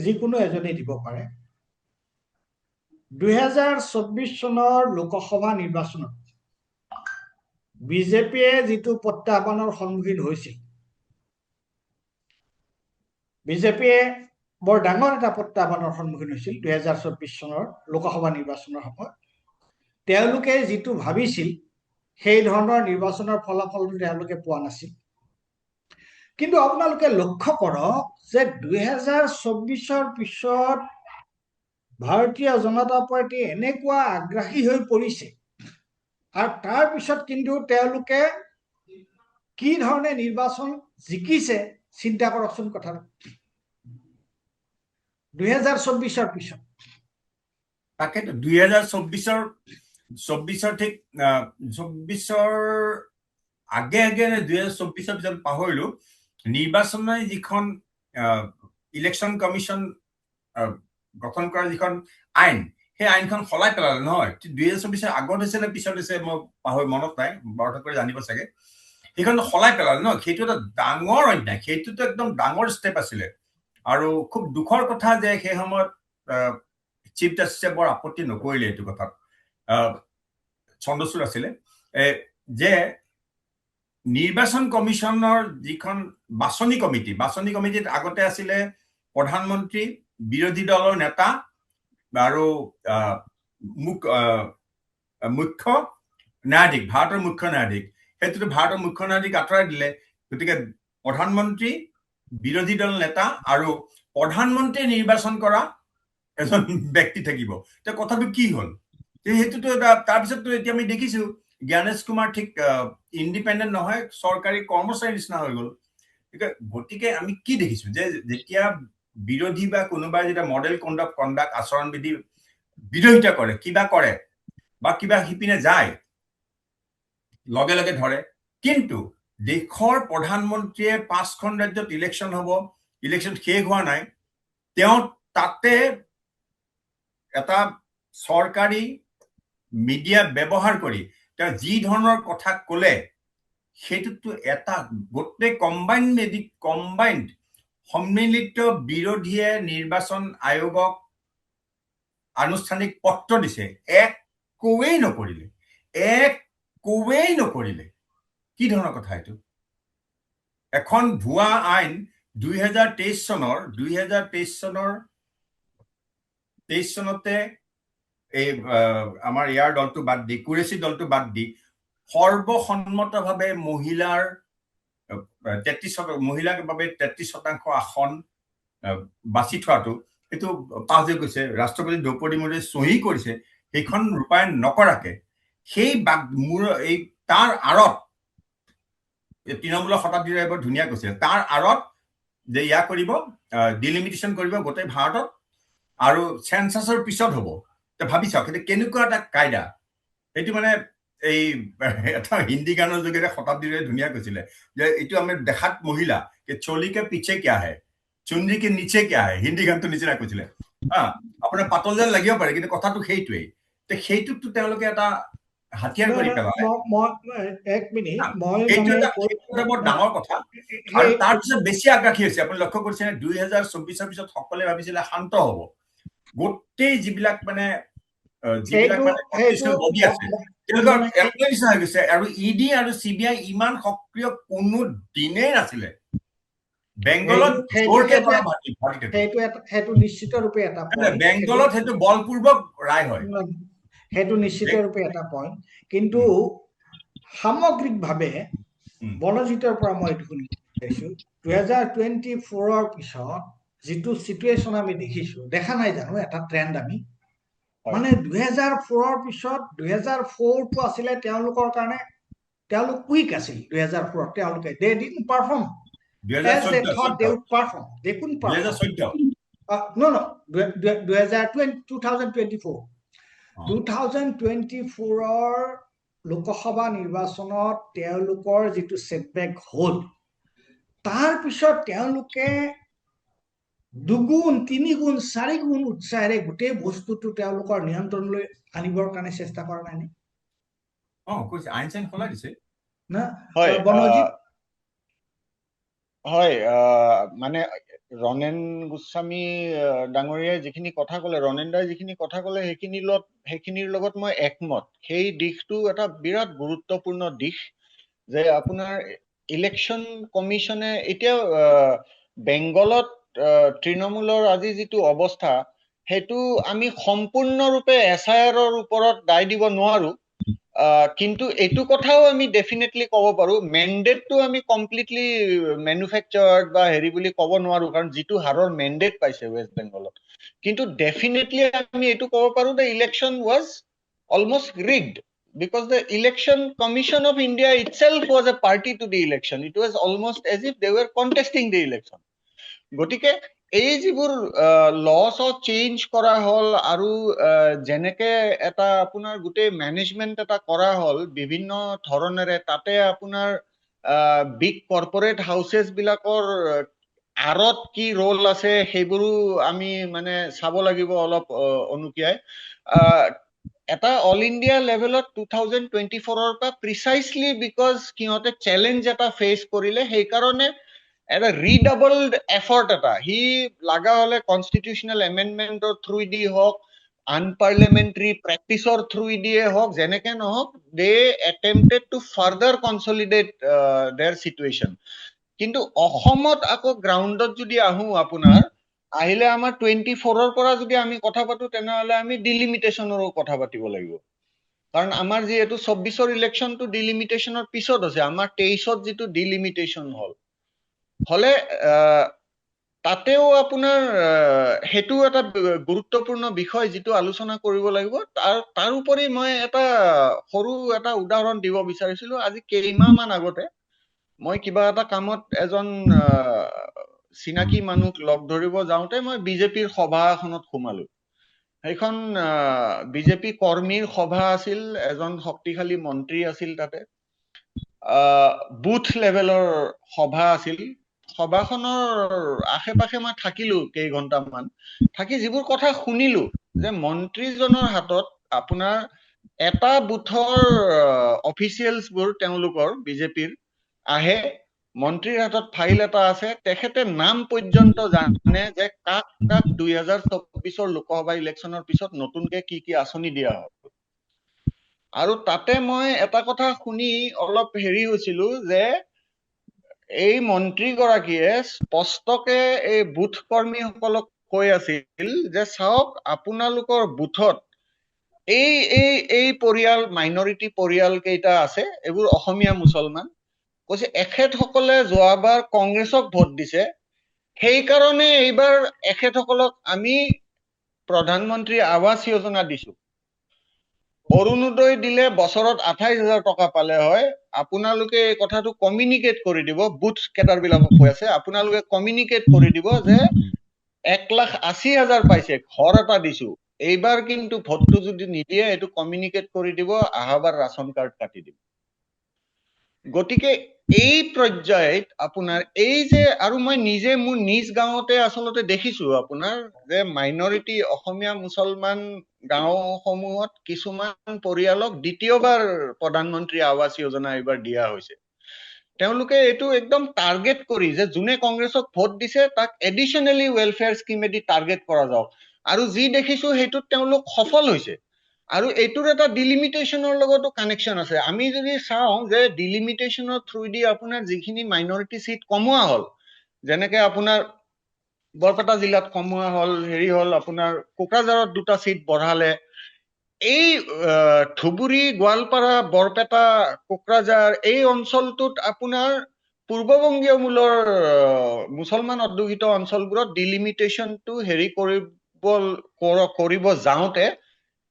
যিকোনো এজনে দিব পাৰে। 2024 চনৰ লোকসভা নিৰ্বাচনত বিজেপিয়ে যিটো প্ৰত্যাহ্বানৰ সন্মুখীন হৈছিল, বিজেপিয়ে বৰ ডাঙৰ এটা প্ৰত্যাহ্বানৰ সন্মুখীন হৈছিল 2024 চনৰ লোকসভা নিৰ্বাচনৰ সময়ত। তেওঁলোকে যিটো ভাবিছিল সেই ধৰণৰ নিৰ্বাচনৰ ফলাফলটো তেওঁলোকে পোৱা নাছিল। কিন্তু আপোনালোকে লক্ষ্য কৰক যে 2024 পিছত ভাৰতীয় জনতা পাৰ্টি এনেকুৱা আগ্ৰাহী হৈ পৰিছে, আৰু তাৰ পিছত কিন্তু তেওঁলোকে কি ধৰণে নিৰ্বাচন জিকিছে চিন্তা কৰকচোন কথাটো। 2024 পিছত তাকেতো 2024 ঠিক 24 আগে আগে 2024 পিছত পাহৰিলো, নিৰ্বাচনৰ যিখন ইলেকশ্যন কমিশ্যন গঠন কৰা যিখন আইন, সেই আইনখন সলাই পেলালে নহয়। 2024 আগত হৈছে নে পিছত হৈছে মই পাহৰি, মনত নাই, বাৰটা কৰি জানিব চাগে। সেইখন সলাই পেলালে ন, সেইটো এটা ডাঙৰ অন্যায়, সেইটোতো একদম ডাঙৰ ষ্টেপ আছিলে। আৰু খুব দুখৰ কথা যে সেই সময়ত চিফ জাষ্টিছে বৰ আপত্তি নকৰিলে এইটো কথাত, চন্দ্ৰচূড় আছিলে, যে নিৰ্বাচন কমিশ্যনৰ যিখন বাছনি কমিটিত আগতে আছিলে প্ৰধানমন্ত্ৰী, বিৰোধী দলৰ নেতা আৰু মুখ্য ন্যায়াধীশ, ভাৰতৰ মুখ্য ন্যায়াধীশ। সেইটোতো ভাৰতৰ মুখ্য ন্যায়াধীশ আঁতৰাই দিলে। গতিকে প্ৰধানমন্ত্ৰী, বিৰোধী দল নেতা আৰু প্ৰধানমন্ত্ৰী নিৰ্বাচন কৰা এজন ব্যক্তি থাকিব। এতিয়া কথাটো কি হ'ল, সেইটোতো তাৰপিছততো এতিয়া আমি দেখিছো জ্ঞানেশ কুমাৰ ঠিক ইণ্ডিপেণ্ডেণ্ট নহয়, চৰকাৰী কৰ্মচাৰীৰ নিচিনা হৈ গ'ল। গতিকে আমি কি দেখিছো যে যেতিয়া বিৰোধী বা কোনোবাই যেতিয়া মডেল কণ্ডাক্ট আচৰণবিধি বিৰোধিতা কৰে, কিবা কৰে বা কিবা সিপিনে যায়, লগে লগে ধৰে। কিন্তু দেশৰ প্ৰধানমন্ত্ৰীয়ে 5খন ৰাজ্যত ইলেকশ্যন হ'ব, ইলেকশ্যন শেষ হোৱা নাই, তেওঁ তাতে এটা চৰকাৰী মিডিয়া ব্যৱহাৰ কৰি তেওঁ যি ধৰণৰ কথা ক'লে, সেইটোতো এটা গোটেই কম্বাইণ্ড সন্মিলিত বিৰোধীয়ে নিৰ্বাচন আয়োগক আনুষ্ঠানিক পত্ৰ দিছে, একোৱেই নকৰিলে। কি ধৰণৰ কথা এইটো? এখন ভুৱা আইন 2023 চনতে এই আমাৰ ইয়াৰ দলটো বাদ দি, কুৰেশী দলটো বাদ দি সৰ্বসন্মতভাৱে মহিলাৰ বাবে 33% আসন বাছি থোৱাটো, সেইটো পাছ হৈ গৈছে, ৰাষ্ট্ৰপতি দ্ৰৌপদী মুৰ্মুৱে চহী কৰিছে। সেইখন ৰূপায়ণ নকৰাকে এই তাৰ আঁৰত তৃণমূলৰ শতাব্দী ৰায় বৰ ধুনীয়া কৈছে, তাৰ আঁৰত যে ইয়াক কৰিব, ডিলিমিটেশ্যন কৰিব গোটেই ভাৰতত, আৰু চেঞ্চাছৰ পিছত হ'ব। ভাবি চাওক সেইটো কেনেকুৱা এটা কায়দা। সেইটো মানে এই এটা হিন্দী গানৰ যোগেৰে শতাব্দীৰে ধুনীয়া কৈছিলে যে এইটো আমি দেখাত মহিলা চলিকে পিছে কিয়া হে, চুন্দিকে নিচে কিয়া হে, হিন্দী গানটো নিচিনা কৈছিলে। আপোনাৰ পাতল যেন লাগিব পাৰে, কিন্তু কথাটো সেইটোৱেই। সেইটোতো তেওঁলোকে এটা হাতিয়াৰ কৰি পেলালে। এক মিনিট, সেইটো এটা বৰ ডাঙৰ কথা। আৰু তাৰপিছত বেছি আগ্ৰাসী হৈছে। আপুনি লক্ষ্য কৰিছে 2024 পিছত সকলোৱে ভাবিছিলে শান্ত হ'ব, গোটেই যিবিলাক মানে বডি আছে তেওঁলোকৰ নিচিনা হৈ গৈছে। আৰু ইডি আৰু CBI ইমান সক্ৰিয় কোনো দিনেই নাছিলে। বেংগলত সেইটো নিশ্চিত ৰূপে এটা বেংগলত সেইটো বলপূৰ্বক ৰায় হয়, সেইটো নিশ্চিত ৰূপে এটা পইণ্ট। কিন্তু সামগ্ৰিকভাৱে বনজিতৰ পৰা মই এইটো শুনিলো, বিচাৰিছো 2024 পিছত যিটো চিটুৱেশ্যন আমি দেখিছো, দেখা নাই জানো এটা ট্ৰেণ্ড আমি, হয়। মানে 2004 পিছত 2004টো আছিলে তেওঁলোকৰ কাৰণে, তেওঁলোক উইক আছিল 2004 তেওঁলোকে দে didn't perform as they thought they would perform. They couldn't perform. 2014 No, 2024. 2024 Lok Sabha নিৰ্বাচনত তেওঁলোকৰ যিটো ছেটবেক হ'ল, তাৰ পিছত তেওঁলোকে দুগুণ, তিনিগুণ, চাৰিগুণ উৎসাহেৰে গোটেই বস্তুটো তেওঁলোকৰ নিয়ন্ত্ৰণলৈ আনিবৰ কাৰণে চেষ্টা কৰা নাই নে? কৈছে আইন চাইন সলাই দিছে না হয়, বনজিৎ? হয়, মানে ৰণেন গোস্বামী ডাঙৰীয়াই যিখিনি কথা ক'লে, ৰণেন দাই যিখিনি কথা ক'লে সেইখিনিৰ লগত মই একমত। সেই দিশটো এটা বিৰাট গুৰুত্বপূৰ্ণ দিশ যে আপোনাৰ ইলেকশ্যন কমিশ্যনে এতিয়া বেংগলত তৃণমূলৰ আজি যিটো অৱস্থা, সেইটো আমি সম্পূৰ্ণৰূপে SIR-ৰ ওপৰত দায় দিব নোৱাৰো। কিন্তু এইটো কথাও আমি ডেফিনেটলি ক'ব পাৰো, মেণ্ডেটটো আমি কমপ্লিটলি মেনুফেকচাৰ্ড বা হেৰি বুলি ক'ব নোৱাৰো, কাৰণ যিটো হাৰৰ মেণ্ডেট পাইছে ৱেষ্ট বেংগলত। কিন্তু ডেফিনেটলি আমি এইটো ক'ব পাৰো যে election was almost rigged, because the election commission of India itself was a party to the election. It was almost as if they were contesting the election. গতিকে এই যিবোৰ লছ চেঞ্জ কৰা হ'ল আৰু যেনেকে এটা আপোনাৰ গোটেই মেনেজমেণ্ট এটা কৰা হ'ল বিভিন্ন ধৰণেৰে, তাতে আপোনাৰ বিগ কৰ্পৰেট হাউচেছ বিলাকৰ আঁৰত কি ৰোল আছে সেইবোৰো আমি মানে চাব লাগিব অলপ অনুকিয়াই। এটা অল ইণ্ডিয়া লেভেলত 2024-ৰ পৰা প্ৰিচাইছলি বিকজ সিহঁতে চেলেঞ্জ এটা ফেচ কৰিলে, সেইকাৰণে এটা ৰিডাবলড এফৰ্ট এটা, সি লাগা হলে কনষ্টিটিউচনেল এমেণ্ডমেণ্টৰ থ্ৰুইদি হওক, আনপাৰ্লিয়ামেণ্টাৰী প্ৰেক্টিচৰ থ্ৰুইদিয়ে হওক, যেনেকে নহওক, দে attempted two further কনচলিডেট there situation. কিন্তু অসমত আকৌ গ্ৰাউণ্ডত যদি আহো, আপোনাৰ আহিলে আমাৰ 24-ৰ পৰা যদি আমি কথা পাতো, তেনেহলে আমি ডিলিমিটেশ্যনৰো কথা পাতিব লাগিব। কাৰণ আমাৰ যিহেতু 24-ৰ ইলেকশ্যনটো ডিলিমিটেশ্যনৰ পিছত আছে, আমাৰ 23-ত যিটো ডিলিমিটেশ্যন হলে তাতেও আপোনাৰ সেইটো এটা গুৰুত্বপূৰ্ণ বিষয় যিটো আলোচনা কৰিব লাগিব। তাৰোপৰি মই এটা সৰু এটা উদাহৰণ দিব বিচাৰিছিলো। আজি কেইমাহমান আগতে মই কিবা এটা কামত এজন চিনাকি মানুহক লগ ধৰিব যাওঁতে মই বিজেপিৰ সভা এখনত সোমালো। সেইখন বিজেপি কৰ্মীৰ সভা আছিল, এজন শক্তিশালী মন্ত্ৰী আছিল তাতে, বুথ লেভেলৰ সভা আছিল। সভাখনৰ আশে পাশে মই থাকিলো কেইঘণ্টামান, থাকি যিবোৰ কথা শুনিলো যে মন্ত্ৰীজনৰ হাতত আপোনাৰ এটা বুথৰ অফিচিয়েলছবোৰ তেওঁলোকৰ বিজেপিৰ আহে, মন্ত্ৰীৰ হাতত ফাইল এটা আছে, তেখেতে নাম পৰ্যন্ত জানে যে কাক কাক 2024-ৰ লোকসভা ইলেকশ্যনৰ পিছত নতুনকে কি কি আঁচনি দিয়া হ'ব। আৰু তাতে মই এটা কথা শুনি অলপ হেৰি হৈছিলো যে এই মন্ত্ৰীগৰাকীয়ে স্পষ্টকে এই বুথ কৰ্মীসকলক কৈ আছিল যে চাওক, আপোনালোকৰ বুথত এই পৰিয়াল, মাইনৰিটি পৰিয়াল কেইটা আছে, এইবোৰ অসমীয়া মুছলমান। কৈছে এখেতসকলে যোৱাবাৰ কংগ্ৰেছক ভোট দিছে, সেইকাৰণে এইবাৰ এখেতসকলক আমি প্ৰধানমন্ত্ৰী আৱাস যোজনা দিছো। অৰুণোদয় দিলে বছৰত 28,000 টকা পালে হয়, আপোনালোকে এই কথাটো কমিউনিকেট কৰি দিব, বুথ কেডাৰ বিলাকক কৈ আছে, আপোনালোকে কমিউনিকেট কৰি দিব যে 1,80,000 পাইছে, ঘৰ এটা দিছো, এইবাৰ কিন্তু ভোটটো যদি নিদিয়ে এইটো কমিউনিকেট কৰি দিব, আহাবাৰ ৰাচন কাৰ্ড কাটি দিব। গতিকে এই পৰ্যায়ত আপোনাৰ এই যে, আৰু মই নিজে মোৰ নিজ গাঁৱতে আচলতে দেখিছো আপোনাৰ যে মাইনৰিটি অসমীয়া মুছলমান গাঁওসমূহত কিছুমান পৰিয়ালক দ্বিতীয়বাৰ প্ৰধানমন্ত্ৰী আৱাস যোজনা এইবাৰ দিয়া হৈছে। তেওঁলোকে এইটো একদম টাৰ্গেট কৰি যে যোনে কংগ্ৰেছক ভোট দিছে তাক এডিশ্যনেলি ৱেলফেয়াৰ স্কিমেদি টাৰ্গেট কৰা যাওক, আৰু যি দেখিছো সেইটোত তেওঁলোক সফল হৈছে। আৰু এইটোৰ এটা ডিলিমিটেশ্যনৰ লগতো কানেকশ্যন আছে। আমি যদি চাওঁ যে ডিলিমিটেশ্যনৰ থ্ৰুইদি আপোনাৰ যিখিনি মাইনৰিটি চিট কমোৱা হ'ল, যেনেকে আপোনাৰ বৰপেটা জিলাত কমোৱা হ'ল, হেৰি হ'ল আপোনাৰ কোকৰাঝাৰত 2টা চিট বঢ়ালে, এই ধুবুৰী, গোৱালপাৰা, বৰপেটা, কোকৰাঝাৰ এই অঞ্চলটোত আপোনাৰ পূৰ্ববংগীয় মূলৰ মুছলমান অধ্যুষিত অঞ্চলবোৰত ডিলিমিটেশ্যনটো হেৰি কৰিব যাওঁতে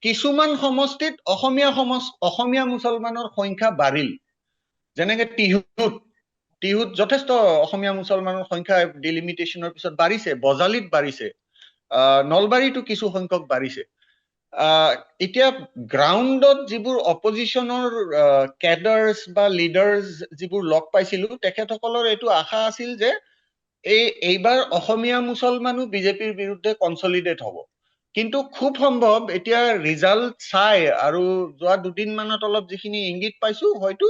কিছুমান সমষ্টিত অসমীয়া মুছলমানৰ সংখ্যা বাঢ়িল। যেনেকে টিহুত যথেষ্ট অসমীয়া মুছলমানৰ সংখ্যা ডিলিমিটেশ্যনৰ পিছত বাঢ়িছে, বজালিত বাঢ়িছে, নলবাৰীতো কিছু সংখ্যক বাঢ়িছে। এতিয়া গ্ৰাউণ্ডত যিবোৰ অপজিশ্যনৰ কেডাৰ্ছ বা লিডাৰ্ছ যিবোৰ লগ পাইছিলো, তেখেতসকলৰ এইটো আশা আছিল যে এইবাৰ অসমীয়া মুছলমানো বিজেপিৰ বিৰুদ্ধে কনচলিডেট হ'ব। কিন্তু খুব সম্ভৱ এতিয়া ৰিজাল্ট চাই আৰু যোৱা দুদিনমানত অলপ যিখিনি ইংগিত পাইছো, হয়তো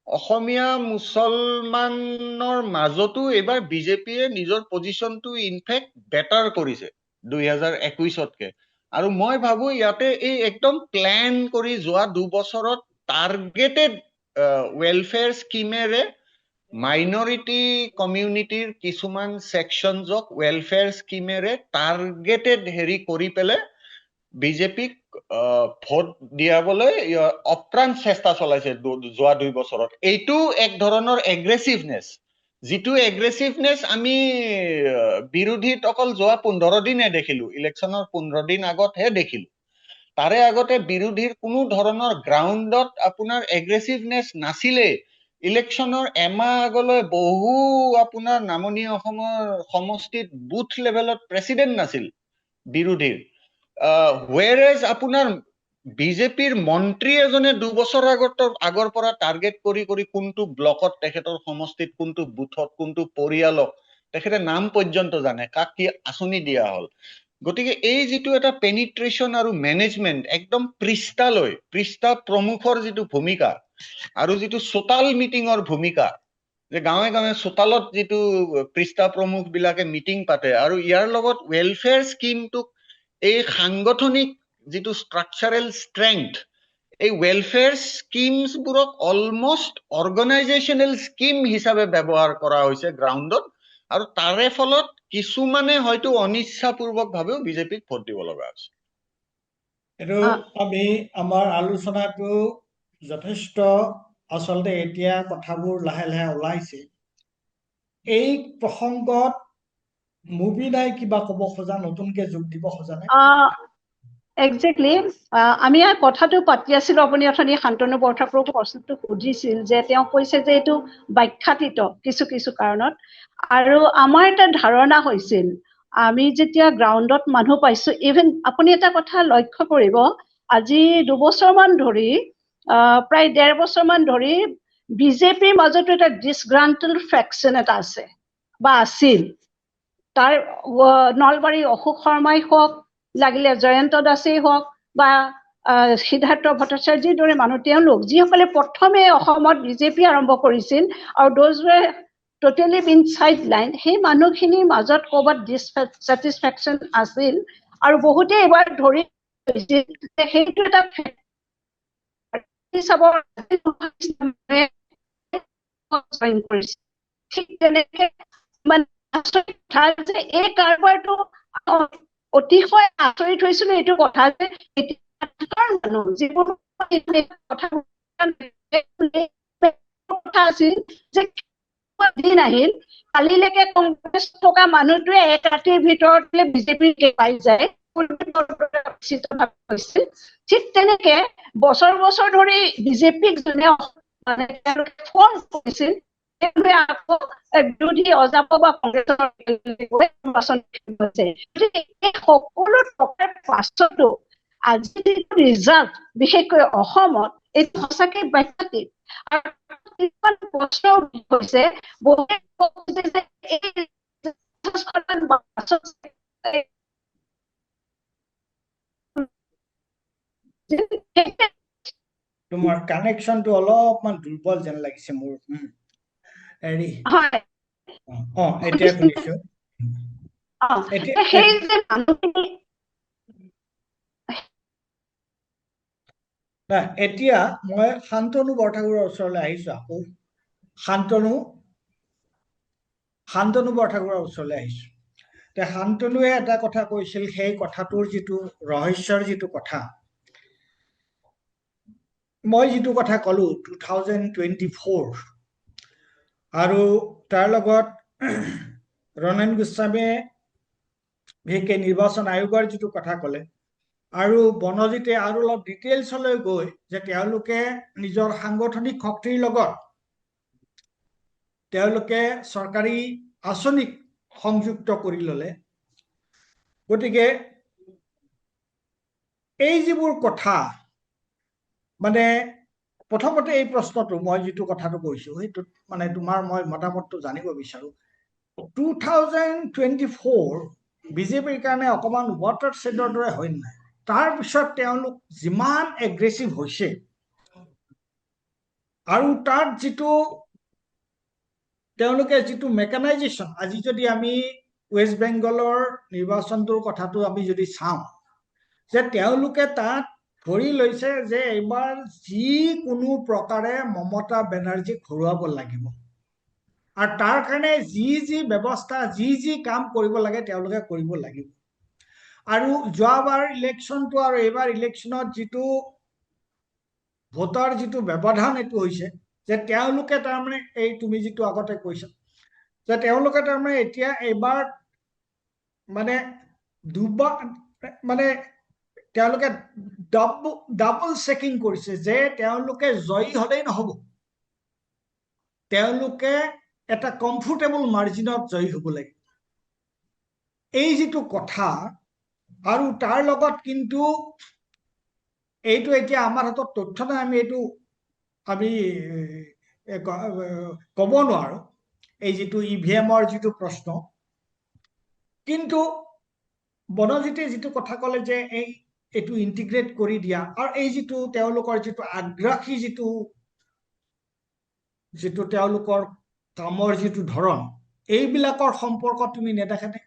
অসমীয়া মুছলমানৰ মাজতো এইবাৰ বিজেপিয়ে নিজৰ পজিশ্যনটো ইনফেক্ট বেটাৰ কৰিছে 2021তকে। আৰু মই ভাবো ইয়াতে এই একদম প্লেন কৰি যোৱা 2 বছৰত টাৰ্গেটেড ৱেলফেয়াৰ স্কিমেৰে মাইনৰিটি কমিউনিটিৰ কিছুমান ছেকশ্যনজক ৱেলফেয়াৰ স্কিমেৰে টাৰ্গেটেড হেৰি কৰি পেলাই বিজেপিক ভোট দিয়াবলৈ অপ্ৰাণ চেষ্টা চলাইছে যোৱা 2 বছৰত। এইটো এক ধৰণৰ এগ্ৰেছিভনেছ, যিটো এগ্ৰেছিভনেছ আমি বিৰোধীত অকল যোৱা 15 দিনে দেখিলো, ইলেকশ্যনৰ 15 দিন আগতহে দেখিলো। তাৰে আগতে বিৰোধীৰ কোনো ধৰণৰ গ্ৰাউণ্ডত আপোনাৰ এগ্ৰেছিভনেছ নাছিলে। ইলেকশ্যনৰ এমাহ আগলৈ বহু আপোনাৰ নামনি অসমৰ সমষ্টিত বুথ লেভেলত প্ৰেচিডেণ্ট নাছিল বিৰোধীৰ। হুৱেৰেজ আপোনাৰ বিজেপিৰ মন্ত্ৰী এজনে 2 বছৰ আগৰ পৰা টাৰ্গেট কৰি কোনটো ব্লকত তেখেতৰ সমষ্টিত কোনটো বুথত কোনটো পৰিয়ালক তেখেতে নাম পৰ্যন্ত জানে, কাক কি আঁচনি দিয়া হ'ল। গতিকে এই যিটো এটা পেনিট্ৰেশ্যন আৰু মেনেজমেণ্ট একদম পৃষ্ঠা প্ৰমুখৰ যিটো ভূমিকা আৰু যিটো চোতাল মিটিঙৰ ভূমিকা, যে গাঁৱে গাঁৱে চোতালত যিটো পৃষ্ঠা প্ৰমুখ বিলাকে মিটিং পাতে আৰু ইয়াৰ লগত ৱেলফেয়াৰ স্কিমটোক এই সাংগঠনিক যিটো ষ্ট্ৰাকচাৰেল ষ্ট্ৰেংথ, এই ৱেলফেয়াৰ স্কিমছবোৰক অলমষ্ট অৰ্গেনাইজেশ্যনেল স্কিম হিচাপে ব্যৱহাৰ কৰা হৈছে গ্ৰাউণ্ডত। আৰু তাৰে ফলত কিছুমানে হয়তো অনিচ্ছাপূৰ্বকভাৱেও বিজেপিক ভোট দিব লগা হৈছে। এইটো আমি আমাৰ আলোচনাটো যথেষ্ট আচলতে এতিয়া কথাবোৰ লাহে লাহে ওলাইছে। এই প্ৰসংগত মুবিনাই কিবা ক'ব খোজা, নতুনকে যোগ দিব খোজা নে? একজেক্টলি আমি কথাটো পাতি আছিলো। আপুনি অথনি শান্তনু বৰঠাকুৰক প্ৰশ্নটো সুধিছিল যে তেওঁ কৈছে যে এইটো ব্যাখ্যাতীত কিছু কাৰণত। আৰু আমাৰ এটা ধাৰণা হৈছিল, আমি যেতিয়া গ্ৰাউণ্ডত মানুহ পাইছো, ইভেন আপুনি এটা কথা লক্ষ্য কৰিব, আজি 2 বছৰমান ধৰি প্ৰায় 1.5 বছৰমান ধৰি বিজেপিৰ মাজতো এটা ডিছগ্ৰাণ্টেল ফেকশ্যন এটা আছে বা আছিল। তাৰ নলবাৰী অশোক শৰ্মাই হওক, লাগিলে জয়ন্ত দাসেই হওক বা সিদ্ধাৰ্থ ভট্টাচাৰ্যৰ দৰে মানুহ, তেওঁলোক যিসকলে প্ৰথমে অসমত বিজেপি আৰম্ভ কৰিছিল আৰু those were totally been sideline, সেই মানুহখিনিৰ মাজত ক'ৰবাত ডিছছেটিছফেকশ্যন আছিল। আৰু বহুতে এইবাৰ ধৰি সেইটো এটা ঠিক তেনেকে মানে এই কাৰবাৰটো অতিশয় আচৰিত হৈছিল এইটো কথা যে মানুহ যিবোৰ কথা আছিল যে দিন আহিল, কালিলৈকে কংগ্ৰেছ থকা মানুহটোৱে 1 ৰাতিৰ ভিতৰত বিজেপিৰ পাই যায়। ঠিক তেনেকে বছৰ ধৰি বিজেপিক যোনে মানে ফোন কৰিছিল, আকৌ বিৰোধী অজাপ বা কংগ্ৰেছৰ সকলো টকাৰ পাছতো আজি যিটো ৰিজাল্ট বিশেষকৈ অসমত, এইটো সঁচাকে ব্যাখ্যাতীত। প্ৰশ্ন হৈছে তোমাৰ কানেকশ্যনটো অলপমান দুৰ্বল যেন লাগিছে মোৰ। হেৰি এতিয়া শুনিছো। এতিয়া মই শান্তনু বৰঠাকুৰৰ ওচৰলৈ আহিছো। আকৌ শান্তনু বৰঠাকুৰৰ ওচৰলৈ আহিছো। শান্তনুৱে এটা কথা কৈছিল, সেই কথাটোৰ যিটো ৰহস্যৰ যিটো কথা, মই যিটো কথা ক'লো 2024 আৰু তাৰ লগত ৰণেন গোস্বামীয়ে বিশেষকৈ নিৰ্বাচন আয়োগৰ যিটো কথা ক'লে, আৰু বনজিতে আৰু অলপ ডিটেইলছলৈ গৈ যে তেওঁলোকে নিজৰ সাংগঠনিক শক্তিৰ লগত তেওঁলোকে চৰকাৰী আঁচনিক সংযুক্ত কৰি ল'লে। গতিকে এই যিবোৰ কথা, মানে প্ৰথমতে এই প্ৰশ্নটো মই যিটো কথাটো কৈছো সেইটোত মানে তোমাৰ মই মতামতটো জানিব বিচাৰো। 2024 বিজেপিৰ কাৰণে অকমান ৱাটাৰ ছেডৰ দৰে হয় নাই? তাৰপিছত তেওঁলোক যিমান এগ্ৰেছিভ হৈছে আৰু তাত যিটো তেওঁলোকে যিটো মেকানাইজেশ্যন, আজি যদি আমি ৱেষ্ট বেংগলৰ নিৰ্বাচনটোৰ কথাটো আমি যদি চাওঁ, যে তেওঁলোকে তাত ধৰি লৈছে যে এইবাৰ যিকোনো প্ৰকাৰে মমতা বেনাৰ্জীক হৰুৱাব লাগিব, আৰু তাৰ কাৰণে যি যি ব্যৱস্থা যি কাম কৰিব লাগে তেওঁলোকে কৰিব লাগিব। আৰু যোৱাবাৰ ইলেকশ্যনটো আৰু এইবাৰ ইলেকশ্যনত যিটো ভোটৰ যিটো ব্যৱধান এইটো হৈছে যে তেওঁলোকে তাৰমানে এই তুমি যিটো আগতে কৈছা যে তেওঁলোকে তাৰমানে এতিয়া এইবাৰ মানে দুবাৰ মানে তেওঁলোকে ডাবল চেকিং কৰিছে যে তেওঁলোকে জয়ী হলেই নহব, তেওঁলোকে এটা কমফৰ্টেবল মাৰ্জিনত জয়ী হ'ব লাগে। এই যিটো কথা, আৰু তাৰ লগত কিন্তু এইটো এতিয়া আমাৰ হাতত তথ্য নাই, আমি এইটো আমি ক'ব নোৱাৰো এই যিটো ইভিএমৰ যিটো প্ৰশ্ন। কিন্তু বনজিতে যিটো কথা ক'লে যে এইটো ইণ্টিগ্ৰেট কৰি দিয়া, আৰু এই যিটো তেওঁলোকৰ যিটো আগ্ৰাসী যিটো তেওঁলোকৰ কামৰ যিটো ধৰণ, এইবিলাকৰ সম্পৰ্ক তুমি নেদেখানে?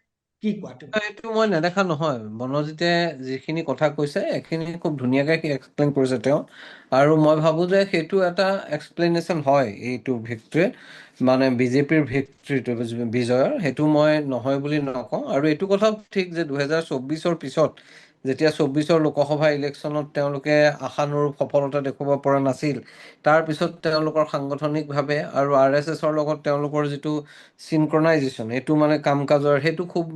কি কোৱা তুমি? এইটো মই নেদেখা নহয়। বনজিতে যিখিনি কথা কৈছে এইখিনি খুব ধুনীয়াকৈ এক্সপ্লেইন কৰিছে তেওঁ, আৰু মই ভাবোঁ যে সেইটো এটা এক্সপ্লেনেশ্যন হয় এইটো ভিক্ট্ৰীৰ, মানে বিজেপিৰ ভিক্ট্ৰীটো বিজয়ৰ, সেইটো মই নহয় বুলি নকওঁ। আৰু এইটো কথা ঠিক যে 2024 পিছত যেতিয়া 24 লোকসভা ইলেকশ্যনত তেওঁলোকে আশানুৰূপ সফলতা দেখুৱাব পৰা নাছিল, তাৰপিছত তেওঁলোকৰ সাংগঠনিকভাৱে আৰু RSSৰ লগত তেওঁলোকৰ যিটো চিনক্ৰনাইজেশ্যন, এইটো মানে কাম কাজৰ সেইটো খুব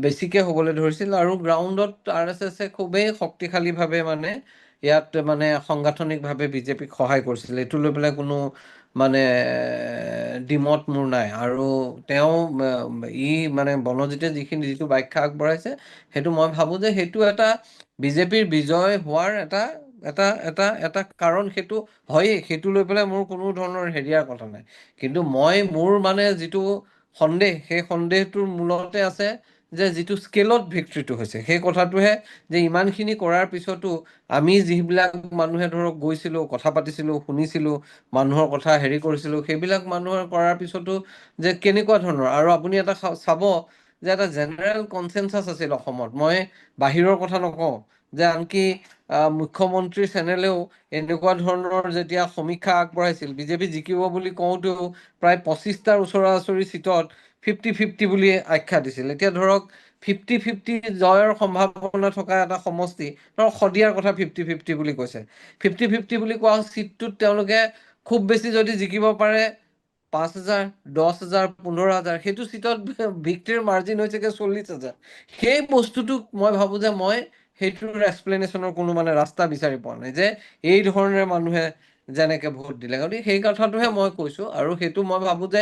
বেছিকৈ হ'বলৈ ধৰিছিল, আৰু গ্ৰাউণ্ডত RSSে খুবেই শক্তিশালীভাৱে মানে ইয়াত মানে সাংগঠনিকভাৱে বিজেপিক সহায় কৰিছিল। এইটো লৈ পেলাই কোনো মানে দ্বিমত মোৰ নাই। আৰু তেওঁ মানে বনজিতে যিটো ব্যাখ্যা আগবঢ়াইছে সেইটো মই ভাবোঁ যে সেইটো এটা বিজেপিৰ বিজয় হোৱাৰ এটা এটা এটা এটা কাৰণ সেইটো হয়েই, সেইটো লৈ পেলাই মোৰ কোনো ধৰণৰ হেৰিয়াৰ কথা নাই। কিন্তু মোৰ মানে যিটো সন্দেহ, সেই সন্দেহটোৰ মূলতে আছে যে যিটো স্কেলত ভিক্ট্ৰীটো হৈছে সেই কথাটোহে, যে ইমানখিনি কৰাৰ পিছতো আমি যিবিলাক মানুহে ধৰক গৈছিলোঁ, কথা পাতিছিলোঁ, শুনিছিলোঁ, মানুহৰ কথা হেৰি কৰিছিলোঁ, সেইবিলাক মানুহৰ কৰাৰ পিছতো যে কেনেকুৱা ধৰণৰ। আৰু আপুনি এটা চাব যে এটা জেনেৰেল কনচেনচাছ আছিল অসমত, মই বাহিৰৰ কথা নকওঁ, যে আনকি মুখ্যমন্ত্ৰীৰ চেনেলেও এনেকুৱা ধৰণৰ যেতিয়া সমীক্ষা আগবঢ়াইছিল, বিজেপি জিকিব বুলি কওঁতেও প্ৰায় 25টাৰ ওচৰা ওচৰি চিটত 50-50 বুলি আখ্যা দিছিল। এতিয়া ধৰক 50-50 জয়ৰ সম্ভাৱনা থকা এটা সমষ্টি, ধৰক শদিয়াৰ কথা 50-50 বুলি কৈছে। 50-50 বুলি কোৱা চিটটোত তেওঁলোকে খুব বেছি যদি জিকিব পাৰে 5,000, 10,000, 15,000, সেইটো চিটত ভিক্ট্ৰীৰ মাৰ্জিন হৈছেগৈ 40,000। সেই বস্তুটোক মই ভাবোঁ যে মই সেইটোৰ এক্সপ্লেনেশ্যনৰ কোনো মানে ৰাস্তা বিচাৰি পোৱা নাই, যে এই ধৰণে মানুহে যেনেকে ভোট দিলে। গতিকে সেই কথাটোহে মই কৈছোঁ, আৰু সেইটো মই ভাবোঁ যে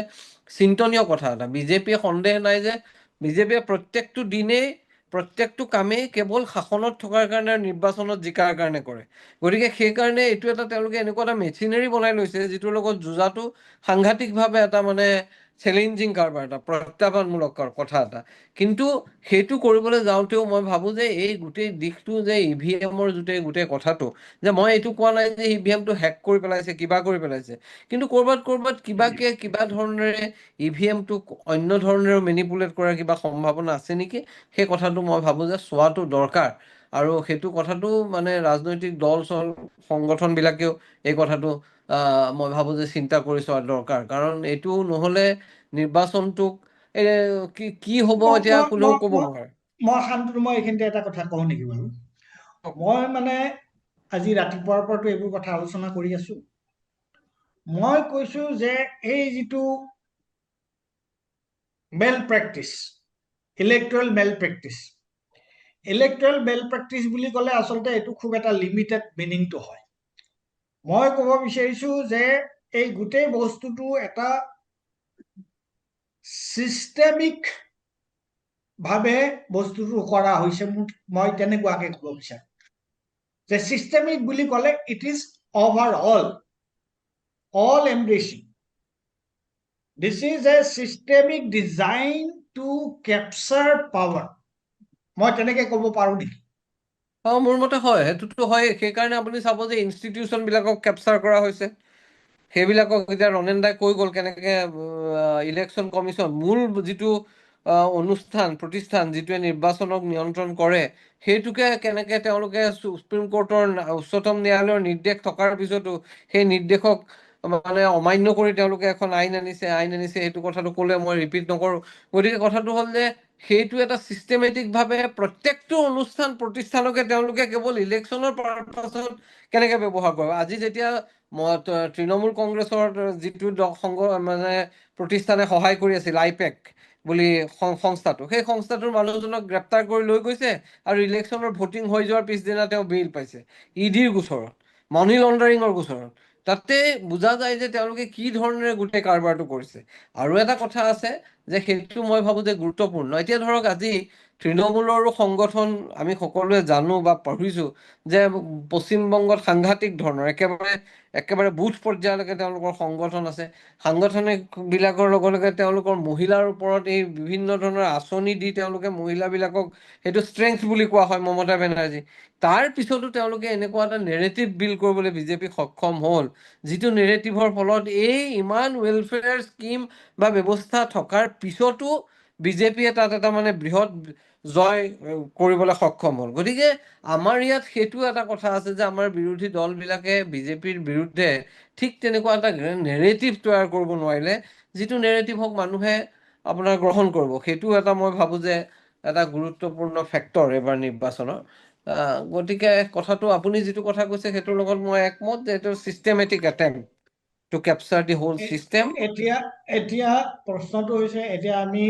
চিন্তনীয় কথা এটা। বিজেপিয়ে সন্দেহ নাই যে বিজেপিয়ে প্ৰত্যেকটো দিনেই প্ৰত্যেকটো কামেই কেৱল শাসনত থকাৰ কাৰণে, নিৰ্বাচনত জিকাৰ কাৰণে কৰে। গতিকে সেইকাৰণে এইটো এটা তেওঁলোকে এনেকুৱা এটা মেচিনাৰী বনাই লৈছে যিটোৰ লগত যুঁজাটো সাংঘাতিকভাৱে এটা মানে চেলেঞ্জিং কাৰবাৰ, এটা প্ৰত্যাহ্বানমূলক কথা এটা। কিন্তু সেইটো কৰিবলৈ যাওঁতেও মই ভাবোঁ যে এই গোটেই দিশটো যে EVMৰ গোটেই কথাটো, যে মই এইটো কোৱা নাই যে EVMটো হেক কৰি পেলাইছে, কিবা কৰি পেলাইছে, কিন্তু ক'ৰবাত কিবা ধৰণেৰে EVMটোক অন্য ধৰণেৰে মেনিপুলেট কৰাৰ কিবা সম্ভাৱনা আছে নেকি, সেই কথাটো মই ভাবোঁ যে চোৱাটো দৰকাৰ। আৰু সেইটো কথাটো মানে ৰাজনৈতিক দল সংগঠনবিলাকেও এই কথাটো মই ভাবোঁ যে চিন্তা কৰি চোৱা দৰকাৰ। কাৰণ এইটো নহ'লে নিৰ্বাচনটোক কি হ'ব এতিয়া কোনেও ক'ব নোৱাৰে। মই এইখিনিতে এটা কথা কওঁ নেকি বাৰু? মই মানে আজি ৰাতিপুৱাৰ পৰাতো এইবোৰ কথা আলোচনা কৰি আছো। মই কৈছো যে এই যিটো মেল প্ৰেক্টিচ, ইলেক্ট্ৰেল মেল প্ৰেক্টিচ বুলি ক'লে আচলতে এইটো খুব এটা লিমিটেড মিনিংটো হয়। মই ক'ব বিচাৰিছো যে এই গোটেই বস্তুটো এটা চিষ্টেমিক ভাৱে বস্তুটো কৰা হৈছে, মই তেনেকুৱাকে ক'ব বিচাৰো যে চিষ্টেমিক বুলি ক'লে it is overall, all embracing. This is a systemic design to capture power. মই তেনেকে ক'ব পাৰো নেকি? মোৰ মতে হয়, সেইটোতো হয়। সেইকাৰণে আপুনি চাব যে ইনষ্টিটিউচন বিলাকক কেপচাৰ কৰা হৈছে। সেইবিলাকক এতিয়া ৰনেন দাই কৈ গ'ল কেনেকে ইলেকশ্যন কমিশ্যন, মূল যিটো অনুষ্ঠান প্ৰতিষ্ঠান যিটোৱে নিৰ্বাচনক নিয়ন্ত্ৰণ কৰে, সেইটোকে কেনেকে তেওঁলোকে সুপ্ৰিম কোৰ্টৰ উচ্চতম ন্যায়ালয়ৰ নিৰ্দেশ থকাৰ পিছতো সেই নিৰ্দেশক মানে অমান্য কৰি তেওঁলোকে এখন আইন আনিছে সেইটো কথাটো ক'লে মই ৰিপিট নকৰোঁ। গতিকে কথাটো হ'ল যে সেইটো এটা চিষ্টেমেটিক ভাৱে প্ৰত্যেকটো অনুষ্ঠান প্ৰতিষ্ঠানকে তেওঁলোকে কেৱল ইলেকশ্যনৰ পাৰপাছত কেনেকে ব্যৱহাৰ কৰিব। আজি যেতিয়া তৃণমূল কংগ্ৰেছৰ যিটো সংঘ মানে প্ৰতিষ্ঠানে সহায় কৰি আছিল আইপেক বুলি সংস্থাটো, সেই সংস্থাটোৰ মানুহজনক গ্ৰেপ্তাৰ কৰি লৈ গৈছে আৰু ইলেকশ্যনৰ ভোটিং হৈ যোৱাৰ পিছদিনা তেওঁ বেইল পাইছে ইডিৰ গোচৰত, মানি লণ্ডাৰিঙৰ গোচৰত। তাতে বুজা যায় যে তেওঁলোকে কি ধৰণেৰে গোটেই কাৰবাৰটো কৰিছে। আৰু এটা কথা আছে যে সেইটো মই ভাবো যে গুৰুত্বপূৰ্ণ। এতিয়া ধৰক আজি তৃণমূলৰো সংগঠন আমি সকলোৱে জানো বা পঢ়িছো যে পশ্চিমবংগত সাংঘাতিক ধৰণৰ একেবাৰে বুথ পৰ্যায়লৈকে তেওঁলোকৰ সংগঠন আছে। সাংগঠনিক বিলাকৰ লগে লগে তেওঁলোকৰ মহিলাৰ ওপৰত এই বিভিন্ন ধৰণৰ আঁচনি দি তেওঁলোকে মহিলাবিলাকক, সেইটো ষ্ট্ৰেংথ বুলি কোৱা হয় মমতা বেনাৰ্জী, তাৰ পিছতো তেওঁলোকে এনেকুৱা এটা নেৰেটিভ বিল্ড কৰিবলৈ বিজেপি সক্ষম হ'ল, যিটো নেৰেটিভৰ ফলত এই ইমান ৱেলফেয়াৰ স্কিম বা ব্যৱস্থা থকাৰ পিছতো বিজেপিয়ে তাত এটা মানে বৃহৎ জয় কৰিবলৈ সক্ষম হ'ল। গতিকে আমাৰ ইয়াত সেইটো এটা কথা আছে যে আমাৰ বিৰোধী দলবিলাকে বিজেপিৰ বিৰুদ্ধে ঠিক তেনেকুৱা এটা নেৰেটিভ তৈয়াৰ কৰিব নোৱাৰিলে, যিটো নেৰেটিভক মানুহে আপোনাৰ গ্ৰহণ কৰিব। সেইটো এটা মই ভাবো যে এটা গুৰুত্বপূৰ্ণ ফেক্টৰ এইবাৰ নিৰ্বাচনৰ। গতিকে কথাটো আপুনি যিটো কথা কৈছে সেইটোৰ লগত মই একমত যে এইটো systematic attempt to capture the whole system. এতিয়া প্ৰশ্নটো হৈছে, এতিয়া আমি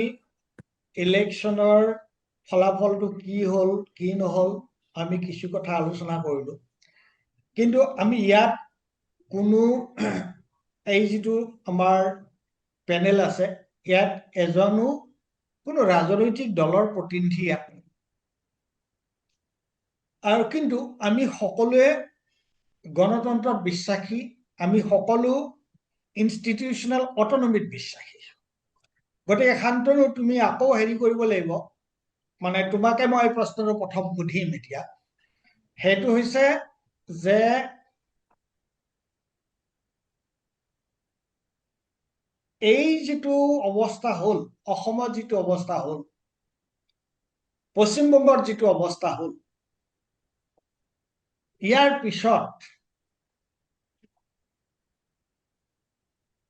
ইলেকশ্যনৰ ফলাফলটো কি হ'ল কি নহ'ল আমি কিছু কথা আলোচনা কৰিলো, কিন্তু আমি ইয়াত কোনো এই যিটো আমাৰ পেনেল আছে ইয়াত এজনো কোনো ৰাজনৈতিক দলৰ প্ৰতিনিধি ইয়াত নাই। আৰু কিন্তু আমি সকলোৱে গণতন্ত্ৰত বিশ্বাসী, আমি সকলো ইনষ্টিটিউচনেল অটনমিত বিশ্বাসী। গতিকে শান্তনু, তুমি আকৌ হেৰি কৰিব লাগিব, মানে তোমাকে মই এই প্ৰশ্নটো প্ৰথম সুধিম এতিয়া। সেইটো হৈছে যে এই যিটো অৱস্থা হ'ল, অসমত যিটো অৱস্থা হ'ল, পশ্চিমবংগৰ যিটো অৱস্থা হ'ল, ইয়াৰ পিছত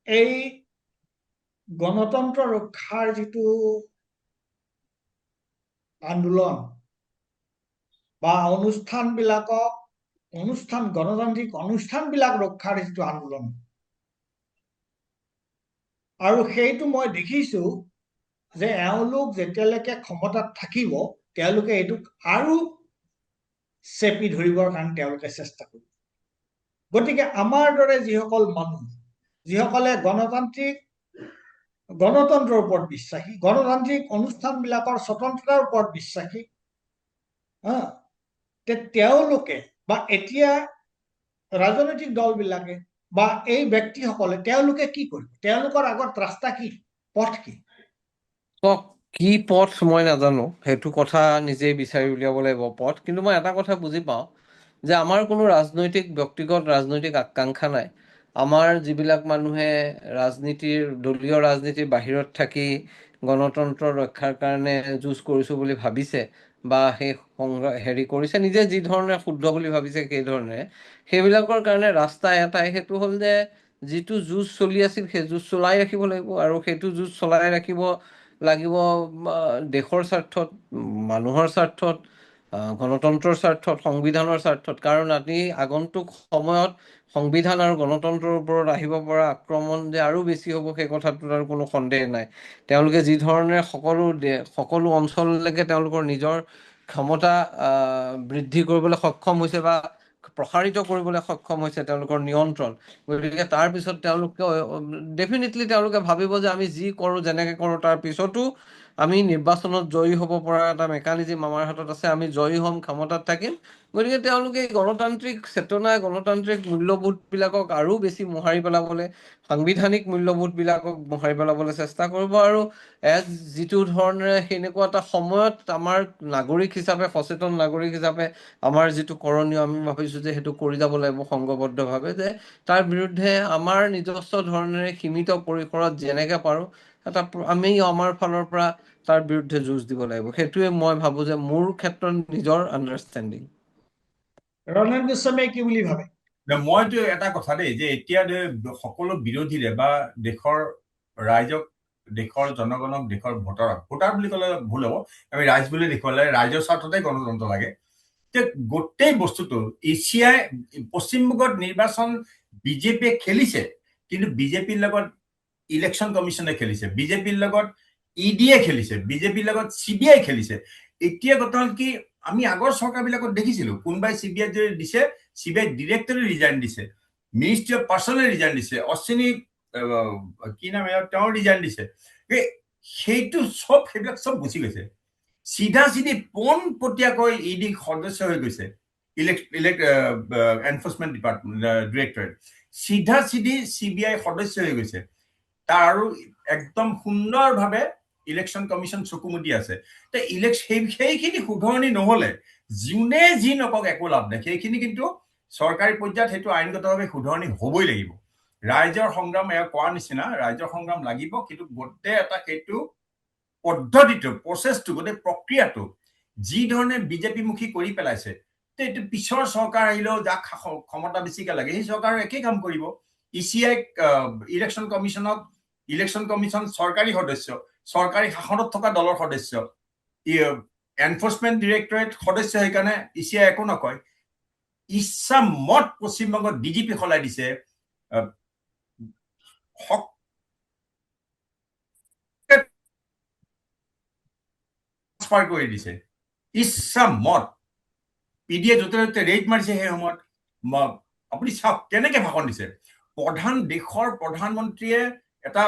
এই গণতন্ত্ৰ ৰক্ষাৰ যিটো আন্দোলন বা গণতান্ত্ৰিক অনুষ্ঠানবিলাক ৰক্ষাৰ যিটো আন্দোলন, আৰু সেইটো মই দেখিছো যে এওঁলোক যেতিয়ালৈকে ক্ষমতাত থাকিব তেওঁলোকে এইটোক আৰু চেপি ধৰিবৰ কাৰণে তেওঁলোকে চেষ্টা কৰিব। গতিকে আমাৰ দৰে যিসকল মানুহ, যিসকলে গণতন্ত্ৰৰ ওপৰত বিশ্বাসী, গণতান্ত্ৰিক অনুষ্ঠানবিলাকৰ স্বতন্ত্ৰতাৰ ওপৰত বিশ্বাসী, তেওঁলোকে বা এতিয়া ৰাজনৈতিক দলবিলাকে বা এই ব্যক্তিসকলে তেওঁলোকে কি কৰিব? তেওঁলোকৰ আগত ৰাস্তা কি, পথ কি? কি পথ মই নাজানো, সেইটো কথা নিজেই বিচাৰি উলিয়াব লাগিব পথ। কিন্তু মই এটা কথা বুজি পাওঁ যে আমাৰ কোনো ব্যক্তিগত ৰাজনৈতিক আকাংক্ষা নাই। আমাৰ যিবিলাক মানুহে দলীয় ৰাজনীতিৰ বাহিৰত থাকি গণতন্ত্ৰ ৰক্ষাৰ কাৰণে যুঁজ কৰিছো বুলি ভাবিছে বা সেই হেৰি কৰিছে, নিজে যি ধৰণে শুদ্ধ বুলি ভাবিছে সেই ধৰণে, সেইবিলাকৰ কাৰণে ৰাস্তা এটাই, সেইটো হ'ল যে যিটো যুঁজ চলি আছিল সেই যুঁজ চলাই ৰাখিব লাগিব। আৰু সেইটো যুঁজ চলাই ৰাখিব লাগিব দেশৰ স্বাৰ্থত, মানুহৰ স্বাৰ্থত, গণতন্ত্ৰৰ স্বাৰ্থত, সংবিধানৰ স্বাৰ্থত। কাৰণ আজি আগন্তুক সময়ত সংবিধান আৰু গণতন্ত্ৰৰ ওপৰত আহিব পৰা আক্ৰমণ যে আৰু বেছি হ'ব সেই কথাটোত আৰু কোনো সন্দেহ নাই। তেওঁলোকে যি ধৰণে সকলো অঞ্চললৈকে তেওঁলোকৰ নিজৰ ক্ষমতা বৃদ্ধি কৰিবলৈ সক্ষম হৈছে বা প্ৰসাৰিত কৰিবলৈ সক্ষম হৈছে তেওঁলোকৰ নিয়ন্ত্ৰণ। গতিকে তাৰপিছত তেওঁলোকে ডেফিনেটলি তেওঁলোকে ভাবিব যে আমি যি কৰোঁ যেনেকৈ কৰোঁ তাৰ পিছতো আমি নিৰ্বাচনত জয়ী হ'ব পৰা এটা মেকানিজিম আমাৰ হাতত আছে, আমি জয়ী হ'ম, ক্ষমতাত থাকিম। গতিকে তেওঁলোকে গণতান্ত্ৰিক চেতনা, গণতান্ত্ৰিক মূল্যবোধবিলাকক আৰু বেছি মোহাৰি পেলাবলৈ, সাংবিধানিক মূল্যবোধবিলাকক মোহাৰি পেলাবলৈ চেষ্টা কৰিব। আৰু যিটো ধৰণেৰে সেনেকুৱা এটা সময়ত আমাৰ নাগৰিক হিচাপে, সচেতন নাগৰিক হিচাপে আমাৰ যিটো কৰণীয়, আমি ভাবিছোঁ যে সেইটো কৰি যাব লাগিব সংঘবদ্ধভাৱে, যে তাৰ বিৰুদ্ধে আমাৰ নিজস্ব ধৰণেৰে সীমিত পৰিসৰত যেনেকৈ পাৰোঁ আমি আমাৰ ফালৰ পৰা তাৰ বিৰুদ্ধে যুঁজ দিব লাগিব। সেইটোৱে মই ভাবোঁ যে মোৰ ক্ষেত্ৰত নিজৰ আণ্ডাৰষ্টেণ্ডিং। ৰণেন গোস্বামীয়ে কি বুলি ভাবে? মইতো এটা কথা দেই, যে এতিয়া সকলো বিৰোধীৰে বা দেশৰ ৰাইজক, দেশৰ জনগণক, দেশৰ ভোটাৰ বুলি ক'লে ভুল হ'ব, আমি ৰাইজ বুলি দেখুৱালে ৰাইজৰ স্বাৰ্থতে গণতন্ত্ৰ লাগে। গোটেই বস্তুটো এছিয়াই পশ্চিমবংগত নিৰ্বাচন বিজেপিয়ে খেলিছে, কিন্তু বিজেপিৰ লগত ইলেকশ্যন কমিশ্যনে খেলিছে, বিজেপিৰ লগত ইডিয়ে খেলিছে, বিজেপিৰ লগত CBI খেলিছে। এতিয়া কথা হ'ল কি, আমি আগৰ চৰকাৰবিলাকত দেখিছিলো কোনোবাই CBI যদি দিছে, CBI ডিৰেক্টৰে ৰিজাইন দিছে, মিনিষ্ট্ৰী অফ পাৰ্চনে ৰিজাইন দিছে, অশ্বিনী কি নাম তেওঁ ৰিজাইন দিছে। সেইটো সেইবিলাক চব গুচি গৈছে। চিধা পোনপটীয়াকৈ ইডি সদস্য হৈ গৈছে, এনফৰ্চমেণ্ট ডিৰেক্টৰেট চিধা CBI সদস্য হৈ গৈছে। তাৰ আৰু একদম সুন্দৰভাৱে ইলেকশ্যন কমিশ্যন চকুমুদি আছে। সেইখিনি শুধৰণি নহলে যোনে যি নকওক একো লাভ নাই। সেইখিনি কিন্তু চৰকাৰী পৰ্যায়ত সেইটো আইনগতভাৱে শুধৰণি হবই লাগিব। ৰাইজৰ সংগ্ৰাম এয়া কোৱাৰ নিচিনা, ৰাইজৰ সংগ্ৰাম লাগিব, কিন্তু গোটেই এটা সেইটো পদ্ধতিটো, প্ৰচেছটো, গোটেই প্ৰক্ৰিয়াটো যি ধৰণে বিজেপিমুখী কৰি পেলাইছে, এইটো পিছৰ চৰকাৰ আহিলেও যাক ক্ষমতা বেছিকে লাগে সেই চৰকাৰৰ একেই কাম কৰিব। ECI ইলেকশ্যন কমিশ্যন চৰকাৰী সদস্য, চৰকাৰী শাসনত থকা দলৰ সদস্য, এনফৰ্চমেণ্ট ডিৰেক্টৰেট সদস্য, সেইকাৰণে ECI একো নকয়। ইচ্ছা মত পশ্চিমবংগত DGP সলাই দিছে, কৰি দিছে ইচ্ছা মত। ইডিয়ে য'তে ত'তে ৰেড মাৰিছে। সেই সময়ত আপুনি চাওক কেনেকে ভাষণ দিছে। দেশৰ প্ৰধানমন্ত্ৰীয়ে এটা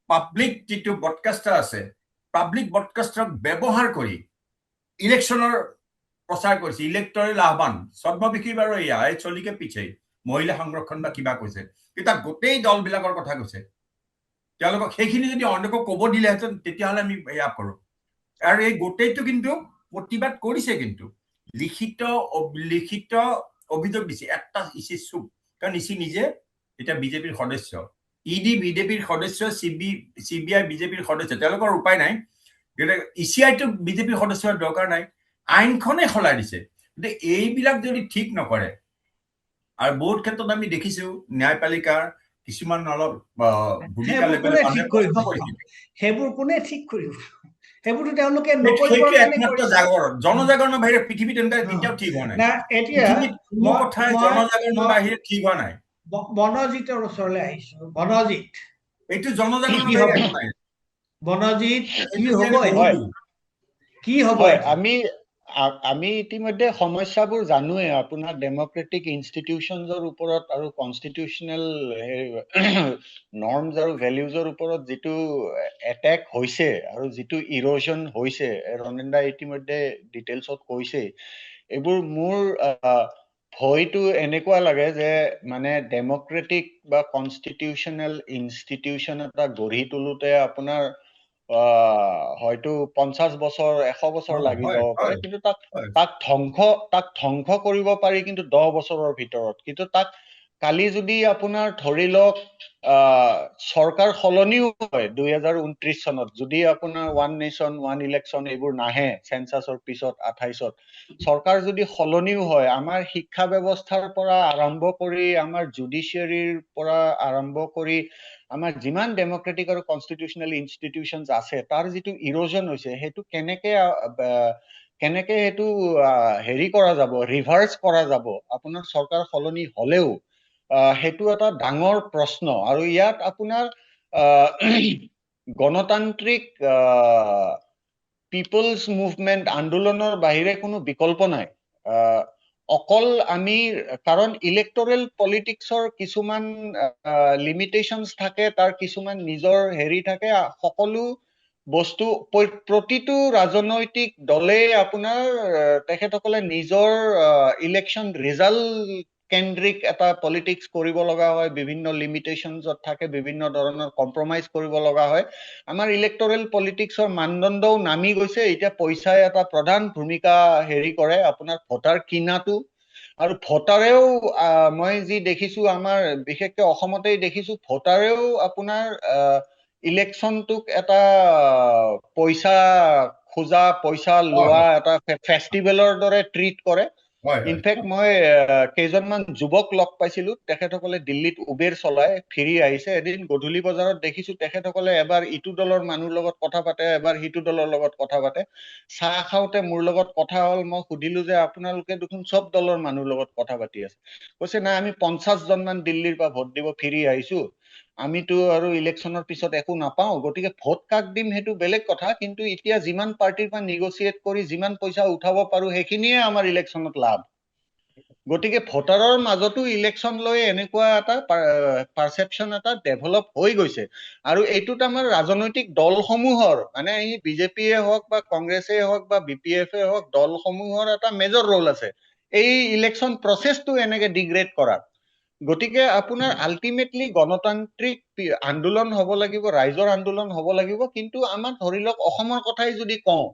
পাব্লিক যিটো ব্ৰডকাষ্টাৰ আছে, পাব্লিক ব্ৰডকাষ্টাৰক ব্যৱহাৰ কৰি ইলেকশ্যনৰ প্ৰচাৰ কৰিছে, ইলেক্টৰেল আহ্বান, ছদ্মবেশী বাৰু এয়া এই চলিকে পিছে মহিলা সংৰক্ষণ বা কিবা কৈছে, কিন্তু তাক গোটেই দলবিলাকৰ কথা কৈছে। তেওঁলোকক সেইখিনি যদি অন্যকো ক'ব দিলেহেঁতেন তেতিয়াহ'লে আমি এয়া কৰোঁ। আৰু এই গোটেইটো কিন্তু প্ৰতিবাদ কৰিছে, কিন্তু লিখিত অভিযোগ দিছে। এটা ইচি চুপ, কাৰণ ইচি নিজে এতিয়া বিজেপিৰ সদস্য, ইডি বিজেপিৰ সদস্য, CBI বিজেপিৰ সদস্য, তেওঁলোকৰ উপায় নাই। ECIটো বিজেপিৰ সদস্যৰ দৰকাৰ নাই, আইনখনে সলাই দিছে। গতিকে এইবিলাক যদি ঠিক নকৰে, আৰু বহুত ক্ষেত্ৰত আমি দেখিছো ন্যায়পালিকাৰ কিছুমান অলপ সেইবোৰ কোনে ঠিক কৰিব? সেইবোৰতো তেওঁলোকে একমাত্ৰ জাগৰণ, জনজাগৰণৰ বাহিৰে পৃথিৱীত কেতিয়াও ঠিক হোৱা নাই। এতিয়া জনজাগৰণৰ বাহিৰে ঠিক হোৱা নাই। বনজিতৰ ওচৰলৈ আহিছো। বনজিত, এইটো জনজাগৰণৰ বাহিৰে একো নাই। বনজিত, কি হব? আমি ইতিমধ্যে সমস্যাবোৰ জানোৱে। আপোনাৰ ডেমক্ৰেটিক ইনষ্টিটিউচনছৰ ওপৰত আৰু কনষ্টিটিউচনেল নৰ্মছ আৰু ভেলিউজৰ ওপৰত যিটো এটেক হৈছে আৰু যিটো ইৰোজন হৈছে, ৰণেন দাই ইতিমধ্যে ডিটেইলছত কৈছে। এইবোৰ মোৰ ভয়টো এনেকুৱা লাগে যে মানে ডেমক্ৰেটিক বা কনষ্টিটিউচনেল ইনষ্টিটিউচন এটা গঢ়ি তোলোতে আপোনাৰ হয়তো 50 বছৰ 100 বছৰ লাগি যাব পাৰে, কিন্তু তাক ধ্বংস কৰিব পাৰি কিন্তু 10 বছৰৰ ভিতৰত। কিন্তু তাক কালি যদি আপোনাৰ ধৰি লওক চৰকাৰ সলনিও হয় 2029 চনত, যদি আপোনাৰ ওৱান নেশ্যন ওৱান ইলেকশ্যন এইবোৰ নাহে চেঞ্চাছৰ পিছত 28ত, চৰকাৰ যদি সলনিও হয়, আমাৰ শিক্ষা ব্যৱস্থাৰ পৰা আৰম্ভ কৰি, আমাৰ জুডিচিয়াৰীৰ পৰা আৰম্ভ কৰি, আমাৰ যিমান ডেমক্ৰেটিক আৰু কনষ্টিটিউচনেল ইনষ্টিটিউচনছ আছে, তাৰ যিটো ইৰোজন হৈছে সেইটো কেনেকে কেনেকে সেইটো হেৰি কৰা যাব, ৰিভাৰ্চ কৰা যাব, আপোনাৰ চৰকাৰ সলনি হলেও সেইটো এটা ডাঙৰ প্ৰশ্ন। আৰু ইয়াত আপোনাৰ গণতান্ত্ৰিক পিপলছ মুভমেণ্ট আন্দোলনৰ বাহিৰে কোনো বিকল্প নাই। অকল আমি, কাৰণ ইলেক্টৰেল পলিটিক্সৰ কিছুমান লিমিটেশনছ থাকে, তাৰ কিছুমান নিজৰ হেৰি থাকে, সকলো বস্তু প্ৰতিটো ৰাজনৈতিক দলে আপোনাৰ তেখেতসকলে নিজৰ ইলেকশ্যন ৰিজাল্ট কেন্দ্ৰিক এটা পলিটিক্স কৰিব লগা হয়, বিভিন্ন লিমিটেশনছত থাকে, বিভিন্ন ধৰণৰ কম্প্ৰমাইজ কৰিব লগা হয়। আমাৰ ইলেক্টৰেল পলিটিক্সৰ মানদণ্ডও নামি গৈছে। এতিয়া পইচাই এটা প্ৰধান ভূমিকা হেৰি কৰে, আপোনাৰ ভোটাৰ কিনাটো। আৰু ভোটাৰেও মই যি দেখিছো, আমাৰ বিশেষকৈ অসমতেই দেখিছো, ভোটাৰেও আপোনাৰ ইলেকশ্যনটোক এটা পইচা খোজা, পইচা লোৱা এটা ফেষ্টিভেলৰ দৰে ট্ৰিট কৰে। ইনফেক্ট মই কেইজনমান যুৱক লগ পাইছিলো, তেখেতসকলে দিল্লীত উবেৰ চলাই ফিৰি আহিছে। এদিন গধূলি বজাৰত দেখিছো তেখেতসকলে এবাৰ ইটো দলৰ মানুহৰ লগত কথা পাতে, এবাৰ সিটো দলৰ লগত কথা পাতে। চাহ খাওঁতে মোৰ লগত কথা হ'ল, মই সুধিলো যে আপোনালোকে দেখোন চব দলৰ মানুহৰ লগত কথা পাতি আছে। কৈছে নাই, আমি 50 জনমান দিল্লীৰ পৰা ভোট দিব ফিৰি আহিছো, আমিতো আৰু ইলেকশ্যনৰ পিছত একো নাপাওঁ, গতিকে ভোট কাক দিম সেইটো বেলেগ কথা, কিন্তু এতিয়া যিমান পাৰ্টিৰ পৰা নিগচিয়েট কৰি যিমান পইচা উঠাব পাৰো সেইখিনিয়ে আমাৰ ইলেকশ্যনত লাভ। গতিকে ভোটাৰৰ মাজতো ইলেকশ্যন লৈ এনেকুৱা এটা পাৰচেপশ্যন এটা ডেভেলপ হৈ গৈছে। আৰু এইটোত আমাৰ ৰাজনৈতিক দলসমূহৰ, মানে এই বিজেপিয়ে হওক বা কংগ্ৰেছে হওক বা BPF হওক, দলসমূহৰ এটা মেজৰ ৰোল আছে এই ইলেকশ্যন প্ৰচেছটো এনেকে ডিগ্ৰেড কৰাত। গতিকে আপোনাৰ আল্টিমেটলি গণতান্ত্ৰিক আন্দোলন হ'ব লাগিব, ৰাইজৰ আন্দোলন হ'ব লাগিব। কিন্তু আমাৰ ধৰি লওক অসমৰ কথাই যদি কওঁ,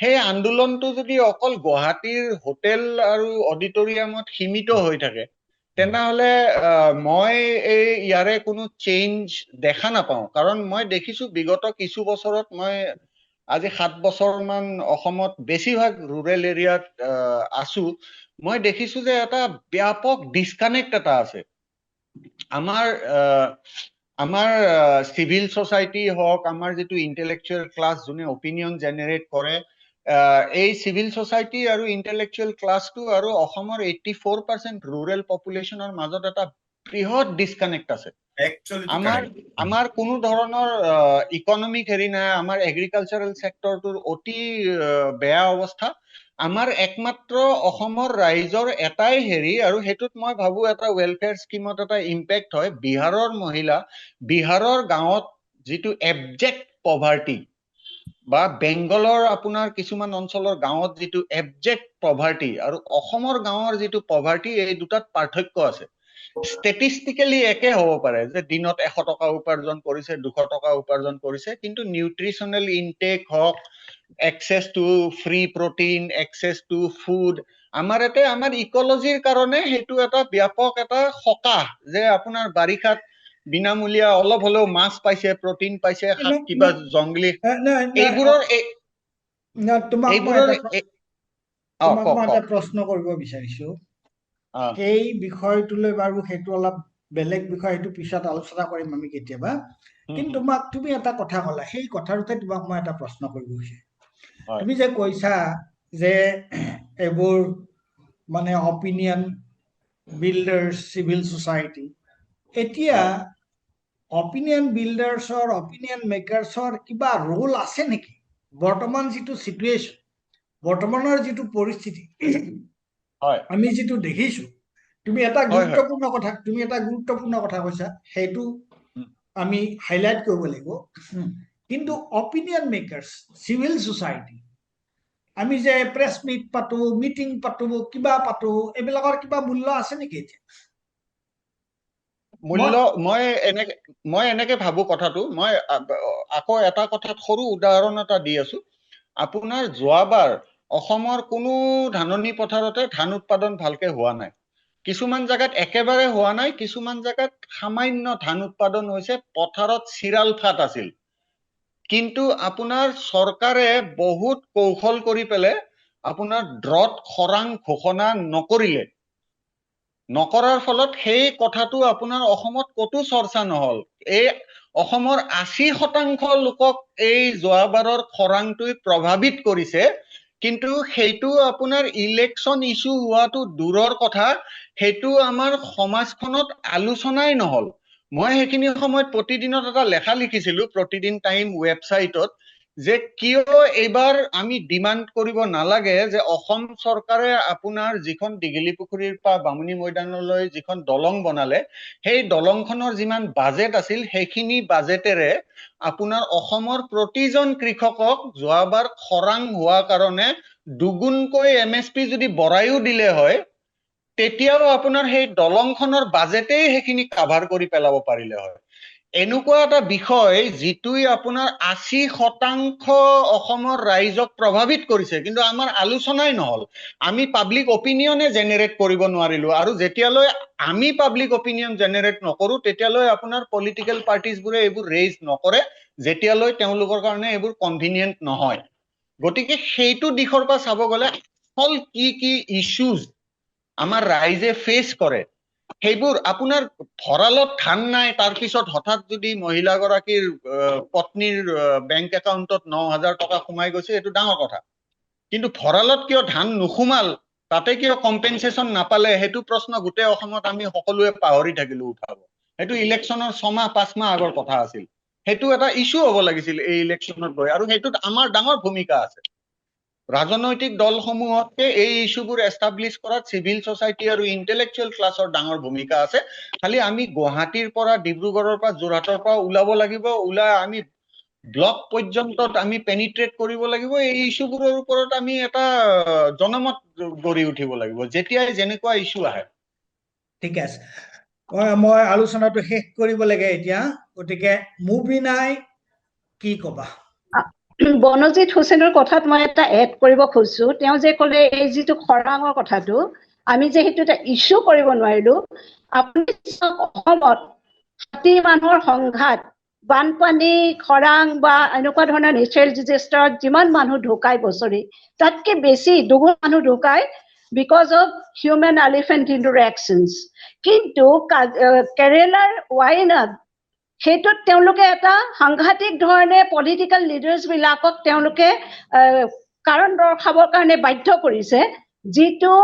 সেই আন্দোলনটো যদি অকল গুৱাহাটীৰ হোটেল আৰু অডিটৰিয়ামত সীমিত হৈ থাকে, তেনেহলে মই এই ইয়াৰে কোনো চেঞ্জ দেখা নাপাওঁ। কাৰণ মই দেখিছো বিগত কিছু বছৰত, মই আজি 7 বছৰমান অসমত বেছিভাগ ৰুৰেল এৰিয়াত আছো, মই দেখিছো যে এটা ব্যাপক ডিসকানেক্ট এটা আছে। আমাৰ চিভিল সোসাইটি হওক, আমাৰ যিটো ইন্টেলেকচুৱেল ক্লাছ যোনে অপিনিয়ন জেনেৰেট কৰে, এই চিভিল সোসাইটি আৰু ইন্টেলেকচুৱেল ক্লাছটো আৰু অসমৰ 84% ৰুৰেল পপুলেশ্যনৰ মাজত এটা বৃহৎ ডিসকানেক্ট আছে। আমাৰ কোনো ধৰণৰ ইকনমিক হেৰি নাই, আমাৰ এগ্ৰিকালচাৰেল সেক্টৰটোৰ অতি বেয়া অৱস্থা। আমাৰ একমাত্ৰ অসমৰ ৰাইজৰ এটাই হেৰি, আৰু সেইটোত মই ভাবো এটা ওয়েলফেয়াৰ স্কিমত এটা ইম্পেক্ট হয়। বিহাৰৰ মহিলা, বিহাৰৰ গাঁৱত যিটো এবজেক্ট পভাৰ্টি, বা বেংগলৰ আপোনাৰ কিছুমান অঞ্চলৰ গাঁৱত যিটো এবজেক্ট পভাৰ্টি, আৰু অসমৰ গাঁৱৰ যিটো পভাৰ্টি, এই দুটাত পাৰ্থক্য আছে। ষ্টেটিষ্টিকেলি একে হ'ব পাৰে যে দিনত 100 টকা উপাৰ্জন কৰিছে, 200 টকা উপাৰ্জন কৰিছে, কিন্তু নিউট্ৰিচনেল ইনটেক হওক, access to free protein, access to food, আমাৰ ইয়াতে আমাৰ ইকলজিৰ কাৰণে সেইটো এটা ব্যাপক এটা সকাহ যে আপোনাৰ বাৰিষাত বিনামূলীয়া অলপ হলেও মাছ পাইছে, প্ৰটিন পাইছে, কিবা জংগলী এইবোৰৰ তোমাক মই এটা প্ৰশ্ন কৰিব বিচাৰিছো। সেই বিষয়টোলৈ বাৰু সেইটো অলপ বেলেগ বিষয়, সেইটো পিছত আলোচনা কৰিম আমি কেতিয়াবা। কিন্তু তুমি এটা কথা ক'লা, সেই কথাটোতে তোমাক মই এটা প্ৰশ্ন কৰিব বিচাৰিছো। তুমি যে কৈছা যে এইবোৰ মানে অপিনিয়ন বিল্ডাৰ্ছ, চিভিল সোসাইটি, এতিয়া অপিনিয়ন বিল্ডাৰ্ছৰ, অপিনিয়ন মেকাৰ্ছৰ কিবা ৰোল আছে নেকি? বৰ্তমান যিটো সিচুৱেশ্যন, বৰ্তমানৰ যিটো পৰিস্থিতি, আমি যিটো দেখিছো, তুমি এটা গুৰুত্বপূৰ্ণ কথা কৈছা, সেইটো আমি হাইলাইট কৰিব লাগিব। কিন্তু অপিনিয়ন মেকাৰ্ছ, চিভিল সোসাইটি, আমি যে প্ৰেছ মিট পাতো, মিটিং পাতো, কিবা পাতো, এইবিলাকৰ কিবা মূল্য আছে নেকি এতিয়া? মূল্য মই এনেকে ভাবো কথাটো। মই আকৌ এটা কথাত সৰু উদাহৰণ এটা দি আছো। আপোনাৰ যোৱাবাৰ অসমৰ কোনো ধাননি পথাৰতে ধান উৎপাদন ভালকে হোৱা নাই। কিছুমান জায়গাত একেবাৰে হোৱা নাই, কিছুমান জায়গাত সামান্য ধান উৎপাদন হৈছে, পথাৰত চিৰাল ফাট আছিল। কিন্তু আপোনাৰ চৰকাৰে বহুত কৌশল কৰি পেলাই আপোনাৰ ড্ৰত খৰাং ঘোষণা নকৰিলে। নকৰাৰ ফলত সেই কথাটো আপোনাৰ অসমত কতো চৰ্চা নহল। এই অসমৰ 80% লোকক এই যোৱাবাৰৰ খৰাংটোই প্ৰভাৱিত কৰিছে, কিন্তু সেইটো আপোনাৰ ইলেকশ্যন ইছ্যু হোৱাটো দূৰৰ কথা, সেইটো আমাৰ সমাজখনত আলোচনাই নহল। মই সেইখিনি সময়ত প্ৰতিদিনত এটা লেখা লিখিছিলো প্ৰতিদিন টাইম ৱেবছাইটত, যে কিয় এইবাৰ আমি ডিমাণ্ড কৰিব নালাগে যে অসম চৰকাৰে আপোনাৰ যিখন দীঘলী পুখুৰীৰ পৰা বামুণী মৈদানলৈ যিখন দলং বনালে, সেই দলংখনৰ যিমান বাজেট আছিল সেইখিনি বাজেটেৰে আপোনাৰ অসমৰ প্ৰতিজন কৃষকক যোৱাবাৰ খৰাং হোৱা কাৰণে দুগুণকৈ MSP যদি বঢ়াইও দিলে হয়, তেতিয়াও আপোনাৰ সেই দলংখনৰ বাজেটেই সেইখিনি কাভাৰ কৰি পেলাব পাৰিলে হয়। এনেকুৱা এটা বিষয় যিটোই আপোনাৰ 80% অসমৰ ৰাইজক প্ৰভাৱিত কৰিছে, কিন্তু আমাৰ আলোচনাই নহল। আমি পাব্লিক অপিনিয়নে জেনেৰেট কৰিব নোৱাৰিলো, আৰু যেতিয়ালৈ আমি পাব্লিক অপিনিয়ন জেনেৰেট নকৰো তেতিয়ালৈ আপোনাৰ পলিটিকেল পাৰ্টিজবোৰে এইবোৰ ৰেইজ নকৰে, যেতিয়ালৈ তেওঁলোকৰ কাৰণে এইবোৰ কনভিনিয়েন্ট নহয়। গতিকে সেইটো দিশৰ পৰা চাব গ'লে অকল কি ইস্যুজ আমাৰ ৰাইজে ফেচ কৰে, সেইবোৰ আপোনাৰ ভঁৰালত ধান নাই, তাৰ পিছত হঠাৎ যদি মহিলাগৰাকীৰ পত্নীৰ বেংক একাউণ্টত 9,000 টকা সোমাই গৈছে, এইটো ডাঙৰ কথা। কিন্তু ভঁৰালত কিয় ধান নোসোমাল, তাতে কিয় কম্পেনচেশ্যন নাপালে, সেইটো প্ৰশ্ন গোটেই অসমত আমি সকলোৱে পাহৰি থাকিলো উঠাব। সেইটো ইলেকশ্যনৰ 6 মাহ 5 মাহ আগৰ কথা আছিল। সেইটো এটা ইস্যু হ'ব লাগিছিল এই ইলেকশ্যনত গৈ, আৰু সেইটোত আমাৰ ডাঙৰ ভূমিকা আছে। ৰাজনৈতিক দলসমূহতকে এই ইস্যুবোৰ এষ্টাব্লিছ কৰাত চিভিল ছ'চাইটি আৰু ইণ্টেলেকচুৱেল ক্লাছৰ ডাঙৰ ভূমিকা আছে। খালি আমি গুৱাহাটীৰ পৰা, ডিব্ৰুগড়ৰ পৰা, যোৰহাটৰ পৰা ওলাব লাগিব, ওলাই আমি ব্লক পৰ্যন্তত আমি পেনিট্ৰেট কৰিব লাগিব। এই ইস্যুবোৰৰ ওপৰত আমি এটা জনমত গঢ়ি উঠিব লাগিব, যেতিয়াই যেনেকুৱা ইস্যু আহে। ঠিক আছে, মই আলোচনাটো শেষ কৰিব লাগে এতিয়া, গতিকে মুবিনাই কি কবা? বনজিৎ হুছেইনৰ কথাত মই এটা এড কৰিব খুজিছো। তেওঁ যে ক'লে এই যিটো খৰাঙৰ কথাটো, আমি যে সেইটো এটা ইস্যু কৰিব নোৱাৰিলো। আপুনি অসমত 60 মানুহৰ সংঘাত, বানপানী, খৰাং বা এনেকুৱা ধৰণৰ নেচাৰেল ডিজাষ্টাৰত যিমান মানুহ ঢুকায় বছৰি, তাতকে বেছি দুগুণ মানুহ ঢুকায় বিকজ অফ হিউমেন এলিফেণ্ট ইণ্টাৰেকশ্যনছ। কিন্তু কেৰেলাৰ ৱাইনাড, সেইটোত তেওঁলোকে এটা সাংঘাতিক ধৰণে পলিটিকেল লিডাৰ্ছ বিলাকক তেওঁলোকে কাৰণ দৰ্শাবৰ কাৰণে বাধ্য কৰিছে, যিটো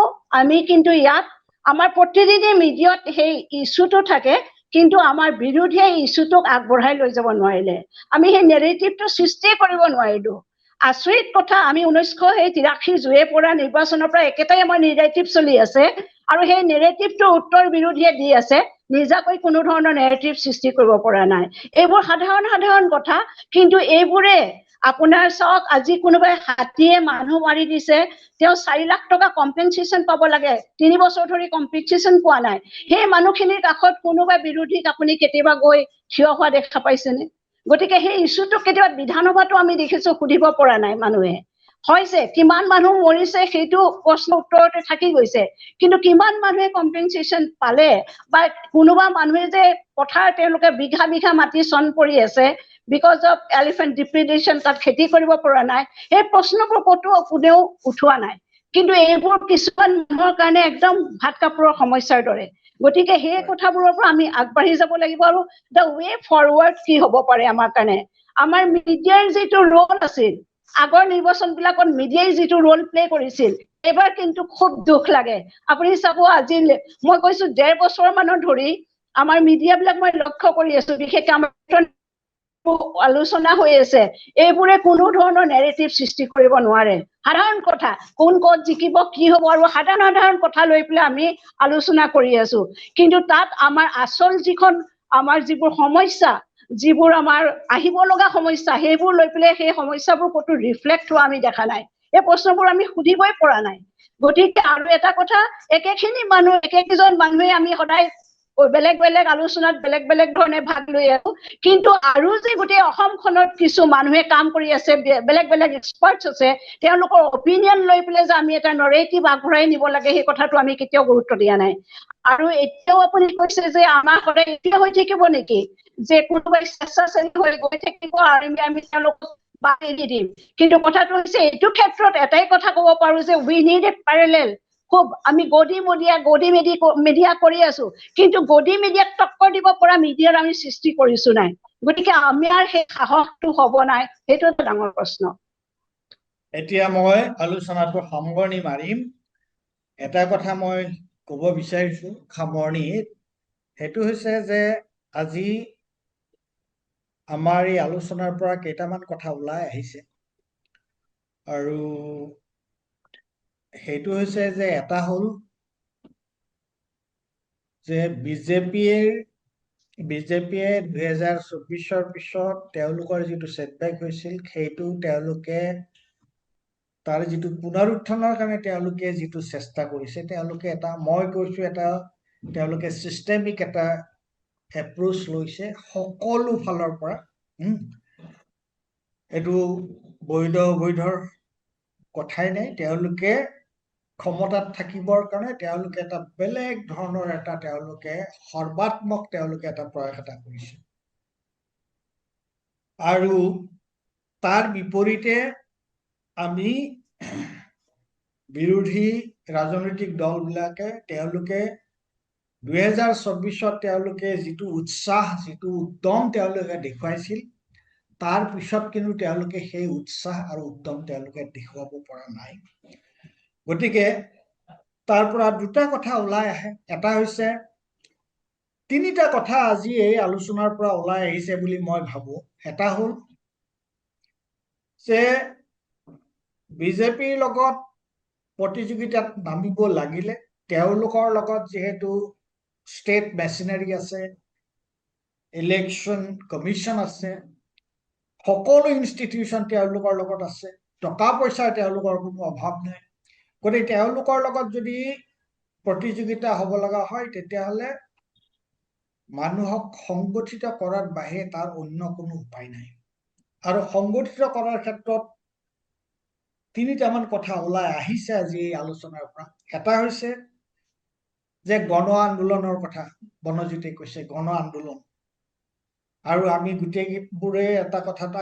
আমি কিন্তু ইয়াত আমাৰ প্ৰতিদিনে মিডিয়াত সেই ইস্যুটো থাকে, কিন্তু আমাৰ বিৰোধীয়ে ইস্যুটোক আগবঢ়াই লৈ যাব নোৱাৰিলে। আমি সেই নেৰেটিভটো সৃষ্টি কৰিব নোৱাৰিলো। আচৰিত কথা, আমি 1983 জুয়ে পৰা নিৰ্বাচনৰ পৰা একেটাই আমাৰ নেৰেটিভ চলি আছে, আৰু সেই নেৰেটিভটো উত্তৰ বিৰোধীয়ে দি আছে, নিজাকৈ কোনো ধৰণৰ নেৰেটিভ সৃষ্টি কৰিব পৰা নাই। এইবোৰ সাধাৰণ কথা, কিন্তু এইবোৰে আপোনাৰ চাওক, আজি কোনোবাই হাতীয়ে মানুহ মাৰি দিছে, তেওঁ 4 লাখ টকা কম্পেনচেশ্যন পাব লাগে, 3 বছৰ ধৰি কম্পেনচেশ্যন পোৱা নাই। সেই মানুহখিনিৰ কাষত কোনোবা বিৰোধীক আপুনি কেতিয়াবা গৈ থিয় হোৱা দেখা পাইছেনে? গতিকে সেই ইস্যুটো কেতিয়াবা বিধানসভাতো আমি দেখিছো সুধিব পৰা নাই মানুহে। হৈছে কিমান মানুহ মৰিছে সেইটো প্ৰশ্ন উত্তৰতে থাকি গৈছে, কিন্তু কিমান মানুহে কম্পেনচেশ্যন পালে, বা কোনোবা মানুহে যে পথাৰ তেওঁলোকে বিঘা বিঘা মাটি চন পৰি আছে বিকজ অফ এলিফেণ্ট ডিপ্ৰিডেশ্যন, তাত খেতি কৰিব পৰা নাই, সেই প্ৰশ্নবোৰ ক'তো কোনেও উঠোৱা নাই। কিন্তু এইবোৰ কিছুমান মানুহৰ কাৰণে একদম ভাত কাপোৰৰ সমস্যাৰ দৰে। গতিকে সেই কথাবোৰৰ পৰা আমি আগবাঢ়ি যাব লাগিব, আৰু দ্য ৱে ফৰৱাৰ্ড কি হ'ব পাৰে আমাৰ কাৰণে। আমাৰ মিডিয়াৰ যিটো ৰোল আছিল, আগৰ নিৰ্বাচন বিলাকত মিডিয়াই যিটো ৰোল প্লে কৰিছিল, এইবাৰ কিন্তু খুব দুখ লাগে। আপুনি চাব, আজি মই কৈছো 1.5 বছৰ মানৰ ধৰি আমাৰ মিডিয়াবিলাক মই লক্ষ্য কৰি আছো, বিশেষকৈ আমাৰ আলোচনা হৈ আছে, এইবোৰে কোনো ধৰণৰ নেৰেটিভ সৃষ্টি কৰিব নোৱাৰে। সাধাৰণ কথা, কোন ক'ত জিকিব, কি হ'ব, আৰু সাধাৰণ কথা লৈ পেলাই আমি আলোচনা কৰি আছো। কিন্তু তাত আমাৰ আচল যিখন আমাৰ যিবোৰ সমস্যা, যিবোৰ আমাৰ আহিব লগা সমস্যা, সেইবোৰ লৈ পেলাই সেই সমস্যাবোৰ ক'তো ৰিফ্লেক্ট হোৱা আমি দেখা নাই। এই প্ৰশ্নবোৰ আমি সুধিবই পৰা নাই। গতিকে আৰু এটা কথা, একেখিনি মানুহ, একেকেইজন মানুহে আমি সদায় বেলেগ বেলেগ আলোচনাত বেলেগ বেলেগ ধৰণে ভাগ লৈ আছো, কিন্তু আৰু যে গোটেই অসমখনত কিছু মানুহে কাম কৰি আছে, বেলেগ বেলেগ এক্সপাৰ্টছ আছে, তেওঁলোকৰ অপিনিয়ন লৈ পেলাই যে আমি এটা নৰেটিভ আগবঢ়াই নিব লাগে, সেই কথাটো আমি কেতিয়াও গুৰুত্ব দিয়া নাই। আৰু এতিয়াও আপুনি কৈছে যে আমাৰ সদায় এতিয়া হৈ থাকিব নেকি, যে কোনোবাই স্বেচ্ছাচাৰী হৈ গৈ থাকিব আৰু আমি তেওঁলোকক বাদ দি দিম। কিন্তু কথাটো হৈছে, এইটো ক্ষেত্ৰত এটাই কথা ক'ব পাৰো যে উই নিড এ পেৰেলেল। খুব আমি গদি মিডিয়া কৰি আছো, কিন্তু গদি মিডিয়াক টক্কৰ দিব পৰা মিডিয়াৰ আমি সৃষ্টি কৰিছো নাই। গতিকে আমাৰ সেই সাহসটো হ'ব নাই, সেইটো এটা ডাঙৰ প্ৰশ্ন। এতিয়া মই আলোচনাটো সামৰণি মাৰিম। এটা কথা মই ক'ব বিচাৰিছো সামৰণিত, সেইটো হৈছে যে আজি আমাৰ এই আলোচনাৰ পৰা কেইটামান কথা ওলাই আহিছে, আৰু সেইটো হৈছে যে এটা হ'ল যে বিজেপিয়ে 2024-ৰ পিছত তেওঁলোকৰ যিটো ছেটবেক হৈছিল, সেইটো তেওঁলোকে তাৰ যিটো পুনৰুত্থানৰ কাৰণে তেওঁলোকে যিটো চেষ্টা কৰিছে, তেওঁলোকে এটা, মই কৈছো এটা, তেওঁলোকে চিষ্টেমিক এটা এপ্ৰোচ লৈছে সকলো ফালৰ পৰা। এইটো বৈধ অবৈধৰ কথাই নাই। তেওঁলোকে ক্ষমতাত থাকিবৰ কাৰণে তেওঁলোকে এটা বেলেগ ধৰণৰ এটা তেওঁলোকে সৰ্বাত্মক তেওঁলোকে এটা প্ৰয়াস এটা কৰিছে। আৰু তাৰ বিপৰীতে আমি বিৰোধী ৰাজনৈতিক দলবিলাকে তেওঁলোকে 2024-ত তেওঁলোকে যিটো উৎসাহ, যিটো উদ্যম তেওঁলোকে দেখুৱাইছিল, তাৰ পিছত কিন্তু তেওঁলোকে সেই উৎসাহ আৰু উদ্যম তেওঁলোকে দেখুৱাব পৰা নাই। গতিকে তাৰ পৰা দুটা কথা ওলাই আহে। এটা হৈছে, তিনিটা কথা আজি এই আলোচনাৰ পৰা ওলাই আহিছে বুলি মই ভাবো। এটা হ'ল যে বিজেপিৰ লগত প্ৰতিযোগিতাত নামিব লাগিলে তেওঁলোকৰ লগত যিহেতু ষ্টেট মেচিনাৰী আছে, ইলেকশ্যন কমিশ্যন আছে, সকলো ইনষ্টিটিউশ্যন তেওঁলোকৰ লগত আছে, টকা পইচাৰ তেওঁলোকৰ কোনো অভাৱ নাই। গতিকে তেওঁলোকৰ লগত যদি প্ৰতিযোগিতা হ'ব লগা হয়, তেতিয়াহ'লে মানুহক সংগঠিত কৰাৰ বাহিৰে তাৰ অন্য কোনো উপায় নাই। আৰু সংগঠিত কৰাৰ ক্ষেত্ৰত তিনিটামান কথা ওলাই আহিছে আজি এই আলোচনাৰ পৰা। এটা হৈছে যে গণ আন্দোলনৰ কথা বনজিতে কৈছে, গণ আন্দোলন। আৰু আমি গোটেইবোৰে এটা কথাত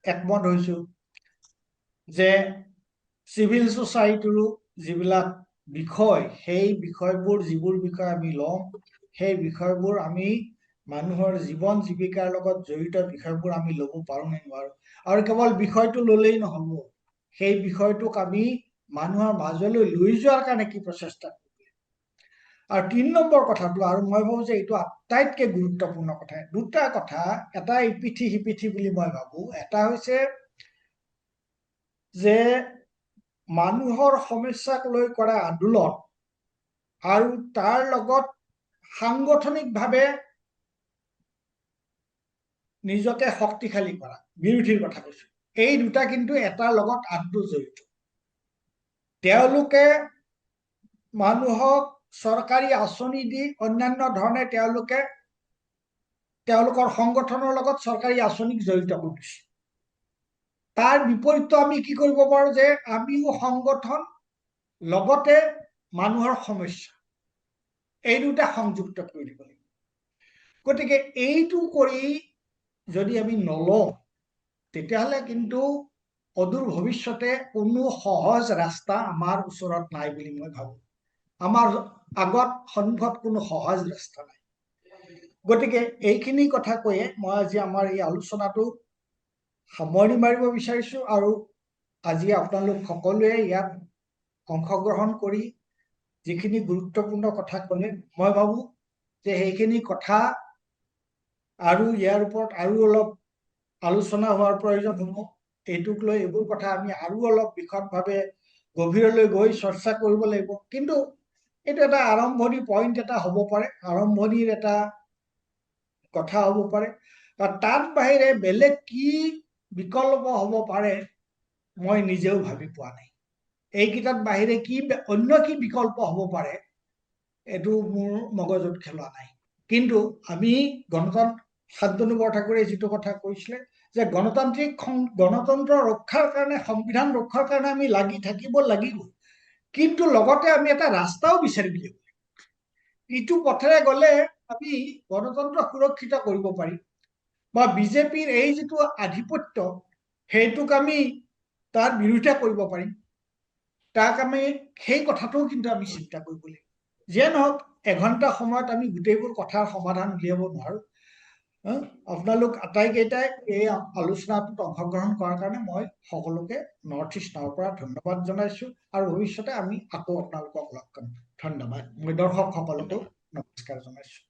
একমত হৈছো যে চিভিল ছ'চাইটিৰো যিবিলাক বিষয়, সেই বিষয়বোৰ, যিবোৰ বিষয় আমি লওঁ, সেই বিষয়বোৰ আমি মানুহৰ জীৱন জীৱিকাৰ লগত জড়িত বিষয়বোৰ আমি ল'ব পাৰো নে নোৱাৰো। আৰু কেৱল বিষয়টো ল'লেই নহ'ব, সেই বিষয়টোক আমি মানুহৰ মাজলৈ লৈ যোৱাৰ কাৰণে কি প্ৰচেষ্টা কৰিব। আৰু 3 নম্বৰ কথাটো, আৰু মই ভাবো যে এইটো আটাইতকৈ গুৰুত্বপূৰ্ণ কথা, দুটা কথা, এটা ইপিঠি সিপিঠি বুলি মই ভাবো। এটা হৈছে যে মানুহৰ সমস্যাক লৈ কৰা আন্দোলন আৰু তাৰ লগত সাংগঠনিকভাৱে নিজকে শক্তিশালী কৰা, বিৰোধীৰ কথা কৈছো, এই দুটা কিন্তু এটাৰ লগত আনটো জড়িত। তেওঁলোকে মানুহক চৰকাৰী আঁচনি দি অন্যান্য ধৰণে তেওঁলোকৰ সংগঠনৰ লগত চৰকাৰী আঁচনিক জড়িত কৰিছে। তাৰ বিপৰীতে আমি কি কৰিব পাৰো যে আমিও সংগঠন লগতে মানুহৰ সমস্যা, এই দুটা সংযুক্ত কৰি দিব লাগিব। গতিকে এইটো কৰি যদি আমি নলওঁ, তেতিয়াহ'লে কিন্তু অদূৰ ভৱিষ্যতে কোনো সহজ ৰাস্তা আমাৰ ওচৰত নাই বুলি মই ভাবো। আমাৰ আগত সন্মুখত কোনো সহজ ৰাস্তা নাই। গতিকে এইখিনি কথা কৈয়ে মই আজি আমাৰ এই আলোচনাটো সামৰণি মাৰিব বিচাৰিছো। আৰু আজি আপোনালোক সকলোৱে ইয়াত অংশগ্ৰহণ কৰি যিখিনি গুৰুত্বপূৰ্ণ কথা ক'লে, মই ভাবো যে সেইখিনি কথা আৰু ইয়াৰ ওপৰত আৰু অলপ আলোচনা হোৱাৰ প্ৰয়োজন হ'ব। এইটোক লৈ এইবোৰ কথা আমি আৰু অলপ বিশদভাৱে গভীৰলৈ গৈ চৰ্চা কৰিব লাগিব। কিন্তু এইটো এটা আৰম্ভণি পইণ্ট এটা হ'ব পাৰে, আৰম্ভণিৰ এটা কথা হ'ব পাৰে। তাৰ বাহিৰে বেলেগ কি বিকল্প হ'ব পাৰে মই নিজেও ভাবি পোৱা নাই। এইকেইটাৰ বাহিৰে কি অন্য কি বিকল্প হ'ব পাৰে এইটো মোৰ মগজুত খেলোৱা নাই। কিন্তু আমি শান্তনু বৰঠাকুৰে যিটো কথা কৈছিলে যে গণতন্ত্ৰ ৰক্ষাৰ কাৰণে, সংবিধান ৰক্ষাৰ কাৰণে আমি লাগি থাকিব লাগিব, কিন্তু লগতে আমি এটা ৰাস্তাও বিচাৰিব লাগিব। ইটো পথেৰে গ'লে আমি গণতন্ত্ৰ সুৰক্ষিত কৰিব পাৰিম, বা বিজেপিৰ এই যিটো আধিপত্য সেইটোক আমি তাৰ বিৰোধিতা কৰিব পাৰিম। তাক আমি সেই কথাটোও কিন্তু আমি চিন্তা কৰিব লাগিব। যিয়ে নহওক, এঘণ্টা সময়ত আমি গোটেইবোৰ কথাৰ সমাধান উলিয়াব নোৱাৰো। আপোনালোক আটাইকেইটাই এই আলোচনাটোত অংশগ্ৰহণ কৰাৰ কাৰণে মই সকলোকে নৰ্থ ইষ্ট নাওৰ পৰা ধন্যবাদ জনাইছো আৰু ভৱিষ্যতে আমি আকৌ আপোনালোকক লগ পাম। ধন্যবাদ। মই দৰ্শকসকলকো নমস্কাৰ জনাইছো।